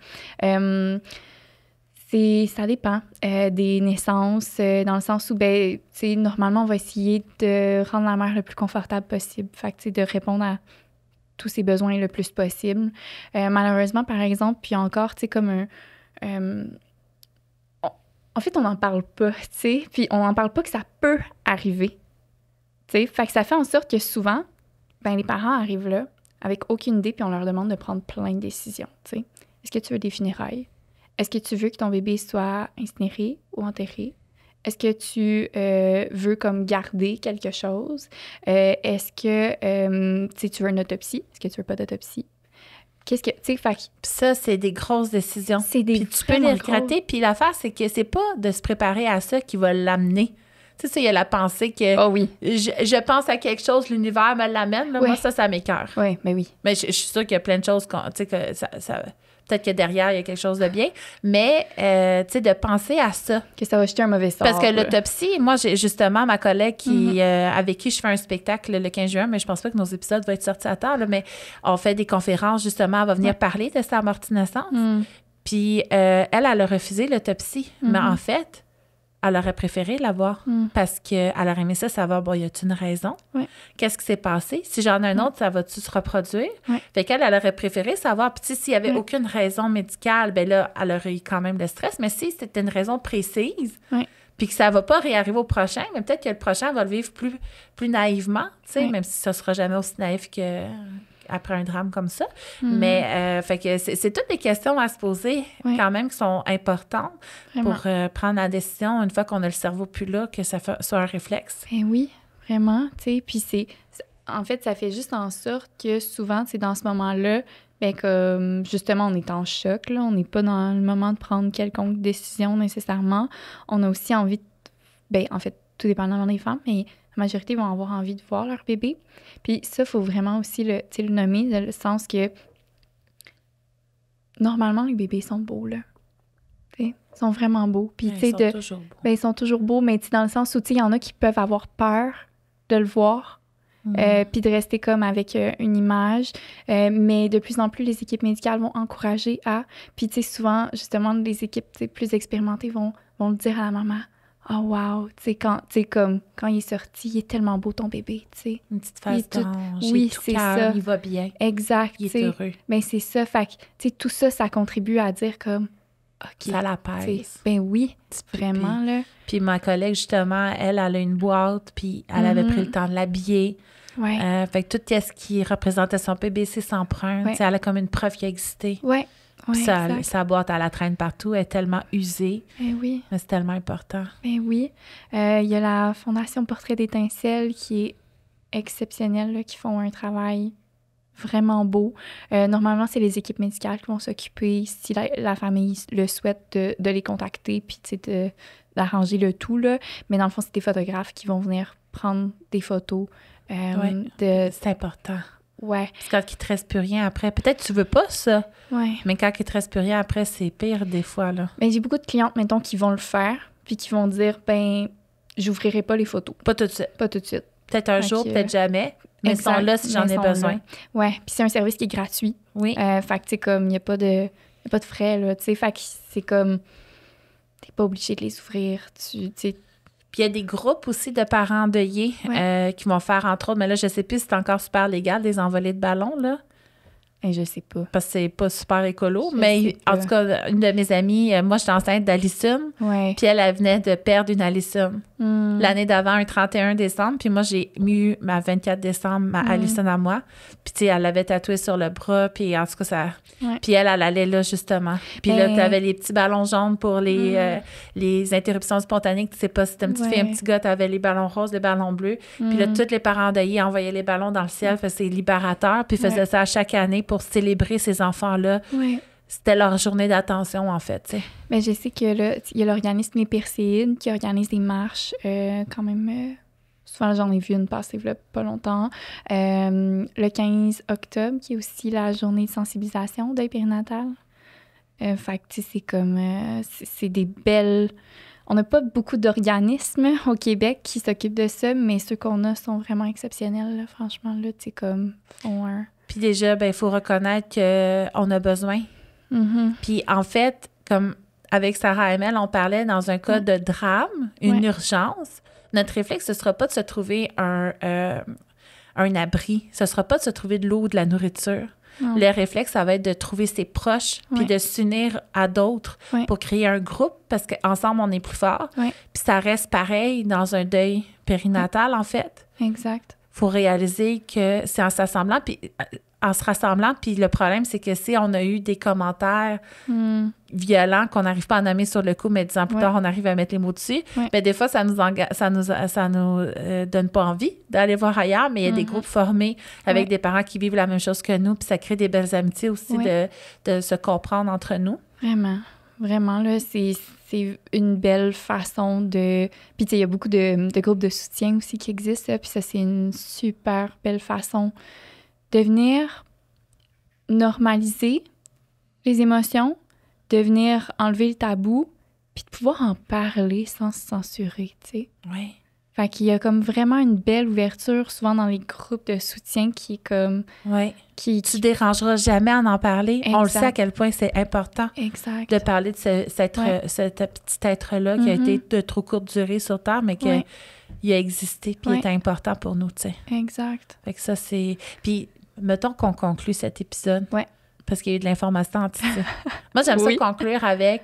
Ça dépend des naissances, dans le sens où, ben, tu sais, normalement, on va essayer de rendre la mère le plus confortable possible. Fait que, tu sais, de répondre à tous ses besoins le plus possible. Malheureusement, par exemple, puis encore, tu sais, comme en fait, on n'en parle pas, tu sais, puis on n'en parle pas que ça peut arriver, tu sais. Fait que ça fait en sorte que souvent, ben, les parents arrivent là avec aucune idée, puis on leur demande de prendre plein de décisions, tu sais. Est-ce que tu veux des funérailles? Est-ce que tu veux que ton bébé soit incinéré ou enterré? Est-ce que tu veux comme garder quelque chose? Est-ce que tu veux une autopsie? Est-ce que tu veux pas d'autopsie? Qu'est-ce que, tu sais, fait Puis ça, c'est des grosses décisions. c'est des Puis tu peux les regretter. Puis l'affaire, c'est que c'est pas de se préparer à ça qui va l'amener. Tu sais, il y a la pensée que Oh oui. je pense à quelque chose, l'univers me l'amène. Là. Oui. Moi, ça m'écoeure. Oui, mais oui. Mais je suis sûre qu'il y a plein de choses, tu sais, que ça peut-être que derrière, il y a quelque chose de bien. Mais, tu sais, de penser à ça. Que ça va jeter un mauvais sort. Parce que là. l'autopsie, moi, j'ai justement ma collègue avec qui je fais un spectacle le 15 juin, mais je pense pas que nos épisodes vont être sortis à temps, là, mais on fait des conférences, justement, elle va venir parler de sa amorti-naissance. Puis, elle a refusé l'autopsie. Mais en fait, elle aurait préféré l'avoir parce qu'elle aurait aimé ça, savoir, bon, y a-t-il une raison? Ouais. Qu'est-ce qui s'est passé? Si j'en ai un autre, ça va-tu se reproduire? Ouais. Fait qu'elle, elle aurait préféré savoir. Puis, s'il n'y avait aucune raison médicale, ben là, elle aurait eu quand même le stress. Mais si c'était une raison précise, puis que ça ne va pas réarriver au prochain, mais peut-être que le prochain va le vivre plus naïvement, tu sais, même si ça ne sera jamais aussi naïf que après un drame comme ça. Mais fait que c'est toutes des questions à se poser quand même qui sont importantes pour prendre la décision une fois qu'on a le cerveau plus là, que ça soit un réflexe. Ben oui, vraiment, tu sais. Puis en fait, ça fait juste en sorte que souvent, c'est dans ce moment-là, ben comme justement, on est en choc, là. On n'est pas dans le moment de prendre quelconque décision nécessairement. On a aussi envie ben en fait, tout dépendamment des femmes, mais la majorité vont avoir envie de voir leur bébé. Puis ça, il faut vraiment aussi le nommer, dans le sens que normalement, les bébés sont beaux, là. T'sais, ils sont vraiment beaux. Puis, Ils sont toujours beaux. Ben, ils sont toujours beaux, mais dans le sens où, il y en a qui peuvent avoir peur de le voir, puis de rester comme avec une image. Mais de plus en plus, les équipes médicales vont encourager à... Puis, tu sais, souvent, justement, les équipes plus expérimentées vont le dire à la maman. « Oh wow! » Tu sais, comme quand il est sorti, il est tellement beau ton bébé, tu sais. Une petite face d'ange, oui, tout c'est calme, ça. il va bien. Exact. Il est heureux. Ben c'est ça. Fait que, tu sais, tout ça, ça contribue à dire comme... OK. Ça l'apaise. Ben oui, vraiment, là. Puis ma collègue, justement, elle a une boîte, puis elle avait pris le temps de l'habiller. Ouais. Fait que tout ce qui représentait son PBC s'emprunte. Ouais. Elle a comme une preuve qui a existé. Ouais. Puis sa boîte, elle la traîne partout. Elle est tellement usée. Ben oui. Mais c'est tellement important. Ben oui. Il y a la Fondation Portrait d'étincelle qui est exceptionnelle, là, qui font un travail vraiment beau. Normalement, c'est les équipes médicales qui vont s'occuper, si la famille le souhaite, de les contacter puis d'arranger le tout, là. Mais dans le fond, c'est des photographes qui vont venir prendre des photos. C'est important. Ouais. Parce que quand il te reste plus rien après, peut-être que tu veux pas ça, mais quand il te reste plus rien après, c'est pire des fois, là. Ben, j'ai beaucoup de clientes, mettons, qui vont le faire puis qui vont dire, ben, j'ouvrirai pas les photos. Pas tout de suite. Pas tout de suite. Peut-être un jour, peut-être jamais. Mais ils sont là si j'en ai besoin. Oui, puis c'est un service qui est gratuit. Oui. Fait que, tu sais, comme, il n'y a pas de frais, là, tu sais. Fait que c'est comme, t'es pas obligé de les ouvrir, tu sais. Puis il y a des groupes aussi de parents endeuillés qui vont faire, entre autres, mais là, je sais plus si c'est encore super légal, des envolées de ballons, là. Je sais pas. Parce que c'est pas super écolo. Mais en tout cas, une de mes amies, moi, je suis enceinte d'Alison. Ouais. Puis elle venait de perdre une Alison. L'année d'avant, un 31 décembre. Puis moi, j'ai eu ma 24 décembre, ma Alison à moi. Puis tu sais, elle l'avait tatouée sur le bras. Puis en tout cas, ça... Ouais. Puis elle allait là, justement. Puis là, tu avais les petits ballons jaunes pour les interruptions spontanées. Tu sais pas si t'es une petite fille, un petit gars, tu avais les ballons roses, les ballons bleus. Puis là, tous les parents endeuillés envoyaient les ballons dans le ciel. C'est libérateur. Puis ils faisaient ça à chaque année pour célébrer ces enfants-là. Ouais. C'était leur journée d'attention, en fait, tu sais. Mais je sais que là, il y a l'organisme Les Perséides qui organise des marches quand même... souvent, j'en ai vu une passer il y a pas longtemps. Le 15 octobre, qui est aussi la journée de sensibilisation deuil périnatal. Fait que, tu sais, c'est comme... c'est des belles... On n'a pas beaucoup d'organismes au Québec qui s'occupent de ça, mais ceux qu'on a sont vraiment exceptionnels, là, franchement, là, tu sais, comme, font un... Puis déjà, ben il faut reconnaître qu'on a besoin. Puis en fait, comme avec Sarah Hamel, on parlait dans un cas de drame, une urgence. Notre réflexe, ce ne sera pas de se trouver un abri. Ce ne sera pas de se trouver de l'eau ou de la nourriture. Le réflexe, ça va être de trouver ses proches puis de s'unir à d'autres pour créer un groupe parce qu'ensemble, on est plus fort. Puis ça reste pareil dans un deuil périnatal, en fait. Exact. Il faut réaliser que c'est en s'assemblant, puis en se rassemblant. Puis le problème, c'est que si on a eu des commentaires violents qu'on n'arrive pas à nommer sur le coup, mais 10 ans plus tard, on arrive à mettre les mots dessus, bien, des fois, ça nous donne pas envie d'aller voir ailleurs, mais il y a des groupes formés avec des parents qui vivent la même chose que nous, puis ça crée des belles amitiés aussi de se comprendre entre nous. Vraiment. Vraiment, là, c'est une belle façon de... Puis, tu sais, il y a beaucoup de groupes de soutien aussi qui existent, là, puis ça, c'est une super belle façon de venir normaliser les émotions, de venir enlever le tabou, puis de pouvoir en parler sans se censurer, tu sais. Oui. Fait qu'il y a comme vraiment une belle ouverture, souvent dans les groupes de soutien qui est comme... Oui. Tu ne dérangeras jamais à en parler. Exact. On le sait à quel point c'est important de parler de cet petit être-là qui a été de trop courte durée sur Terre, mais qui a existé puis est important pour nous, tu sais. Exact. Fait que ça, c'est... Puis, mettons qu'on conclue cet épisode. Oui. Parce qu'il y a eu de l'information anti ça. Moi, j'aime ça conclure avec...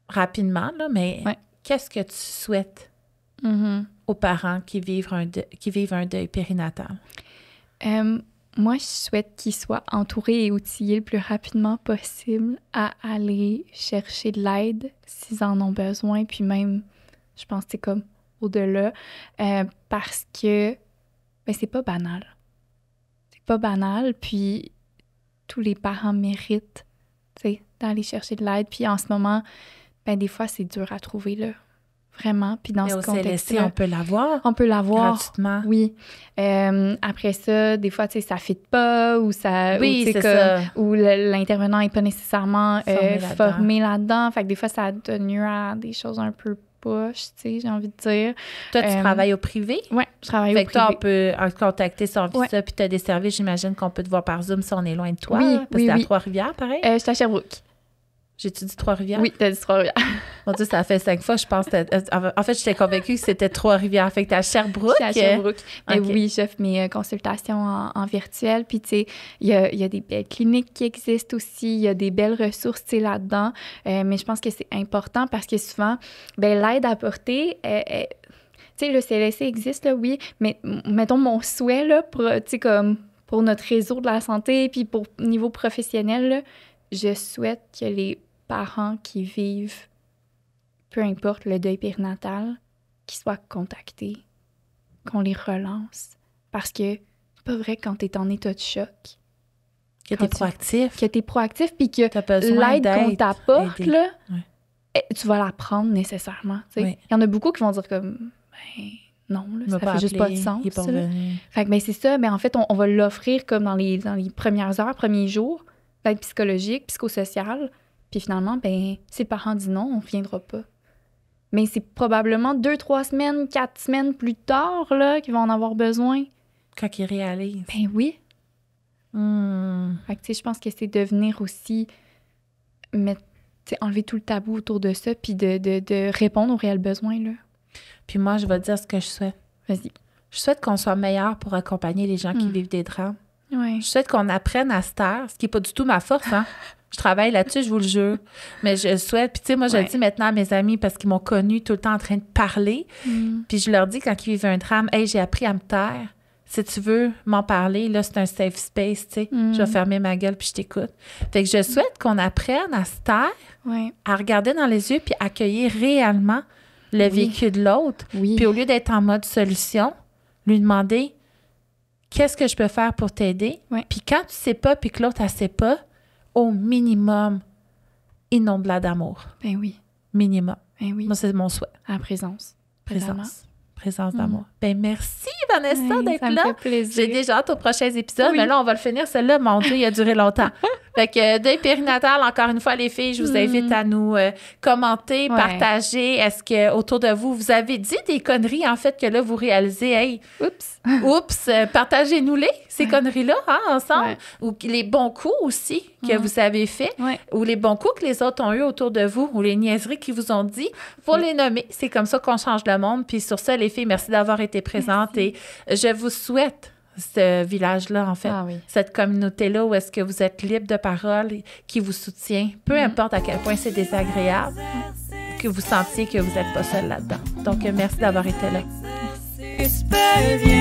Rapidement, là, mais qu'est-ce que tu souhaites aux parents qui vivent un deuil périnatal? Moi, je souhaite qu'ils soient entourés et outillés le plus rapidement possible à aller chercher de l'aide s'ils en ont besoin, puis même, je pense que c'est comme au-delà, parce que c'est pas banal. C'est pas banal, puis tous les parents méritent, tu sais, d'aller chercher de l'aide, puis en ce moment, des fois, c'est dur à trouver, là. Vraiment. Puis dans ce contexte-là, on peut l'avoir. On peut l'avoir. Gratuitement. Oui. Après ça, des fois, tu sais, ça ne fit pas ou ça... Oui, c'est ça. Ou l'intervenant n'est pas nécessairement formé là-dedans. Fait que des fois, ça donne lieu à des choses un peu poches, tu sais, j'ai envie de dire. Toi, tu travailles au privé? Oui, je travaille au privé. Fait que toi, on peut contacter sur Vista, puis tu as des services, j'imagine qu'on peut te voir par Zoom si on est loin de toi. Oui, parce que c'est à Trois-Rivières, pareil? Je suis à Sherbrooke. J'ai-tu dit Trois-Rivières? Oui, t'as dit Trois-Rivières. Mon Dieu, ça a fait 5 fois, je pense. En fait, j'étais convaincue que c'était Trois-Rivières. Fait que t'es à Sherbrooke. Je suis à Sherbrooke. Mais oui, j'offre mes consultations en virtuel. Puis, tu sais, il y a des belles cliniques qui existent aussi. Il y a des belles ressources, tu sais, là-dedans. Mais je pense que c'est important parce que souvent, l'aide apportée... tu sais, le CLSC existe, là, oui. Mais mettons mon souhait, là, tu sais, comme pour notre réseau de la santé puis pour niveau professionnel, là, je souhaite que les parents qui vivent, peu importe le deuil périnatal, qu'ils soient contactés, qu'on les relance. Parce que c'est pas vrai que quand t'es en état de choc... Que t'es proactif. Que t'es proactif, puis que l'aide qu'on t'apporte, là, tu vas la prendre nécessairement. Il y en a beaucoup qui vont dire comme... non, là, ça fait juste pas de sens. Fait que c'est ça, mais en fait, on va l'offrir comme dans les premières heures, premiers jours, l'aide psychologique, psychosociale. Puis finalement, si le parent dit non, on ne reviendra pas. Mais c'est probablement 2, 3 semaines, 4 semaines plus tard là, qu'ils vont en avoir besoin. Quand ils réalisent. Oui. Fait que, je pense que c'est de venir aussi enlever tout le tabou autour de ça puis de répondre aux réels besoins. Là. Puis moi, je vais te dire ce que je souhaite. Vas-y. Je souhaite qu'on soit meilleur pour accompagner les gens qui vivent des drames. Ouais. Je souhaite qu'on apprenne à se taire, ce qui n'est pas du tout ma force, hein. Je travaille là-dessus, je vous le jure. Mais je souhaite, puis tu sais, moi, je le dis maintenant à mes amis parce qu'ils m'ont connue tout le temps en train de parler. Puis je leur dis quand ils vivent un drame, « Hey, j'ai appris à me taire. Si tu veux m'en parler, là, c'est un safe space, tu sais. Je vais fermer ma gueule puis je t'écoute. » Fait que je souhaite qu'on apprenne à se taire, à regarder dans les yeux puis accueillir réellement le vécu de l'autre. Puis au lieu d'être en mode solution, lui demander « Qu'est-ce que je peux faire pour t'aider? » Puis quand tu sais pas puis que l'autre, elle sait pas, au minimum, inonde-la d'amour. Ben oui. Minimum. Ben oui. Moi, c'est mon souhait. À la présence. Présence d'amour. Ben merci, Vanessa, d'être là. Ça me fait plaisir. J'ai déjà hâte aux prochains épisodes, mais là, on va le finir. Celui-là, mon Dieu, il a duré longtemps. Fait que deuil périnatal, encore une fois, les filles, je vous invite à nous commenter, partager. Est-ce que autour de vous, vous avez dit des conneries, en fait, que là, vous réalisez, hey, oups, partagez-nous-les, ces conneries-là, ensemble. Ou les bons coups aussi que vous avez faits, ou les bons coups que les autres ont eu autour de vous, ou les niaiseries qu'ils vous ont dit. Faut les nommer. C'est comme ça qu'on change le monde. Puis sur ça, les filles, merci d'avoir été présentes et je vous souhaite ce village-là, en fait, cette communauté-là où est-ce que vous êtes libre de parole, qui vous soutient, peu importe à quel point c'est désagréable, que vous sentiez que vous n'êtes pas seul là-dedans. Donc, merci d'avoir été là. Merci.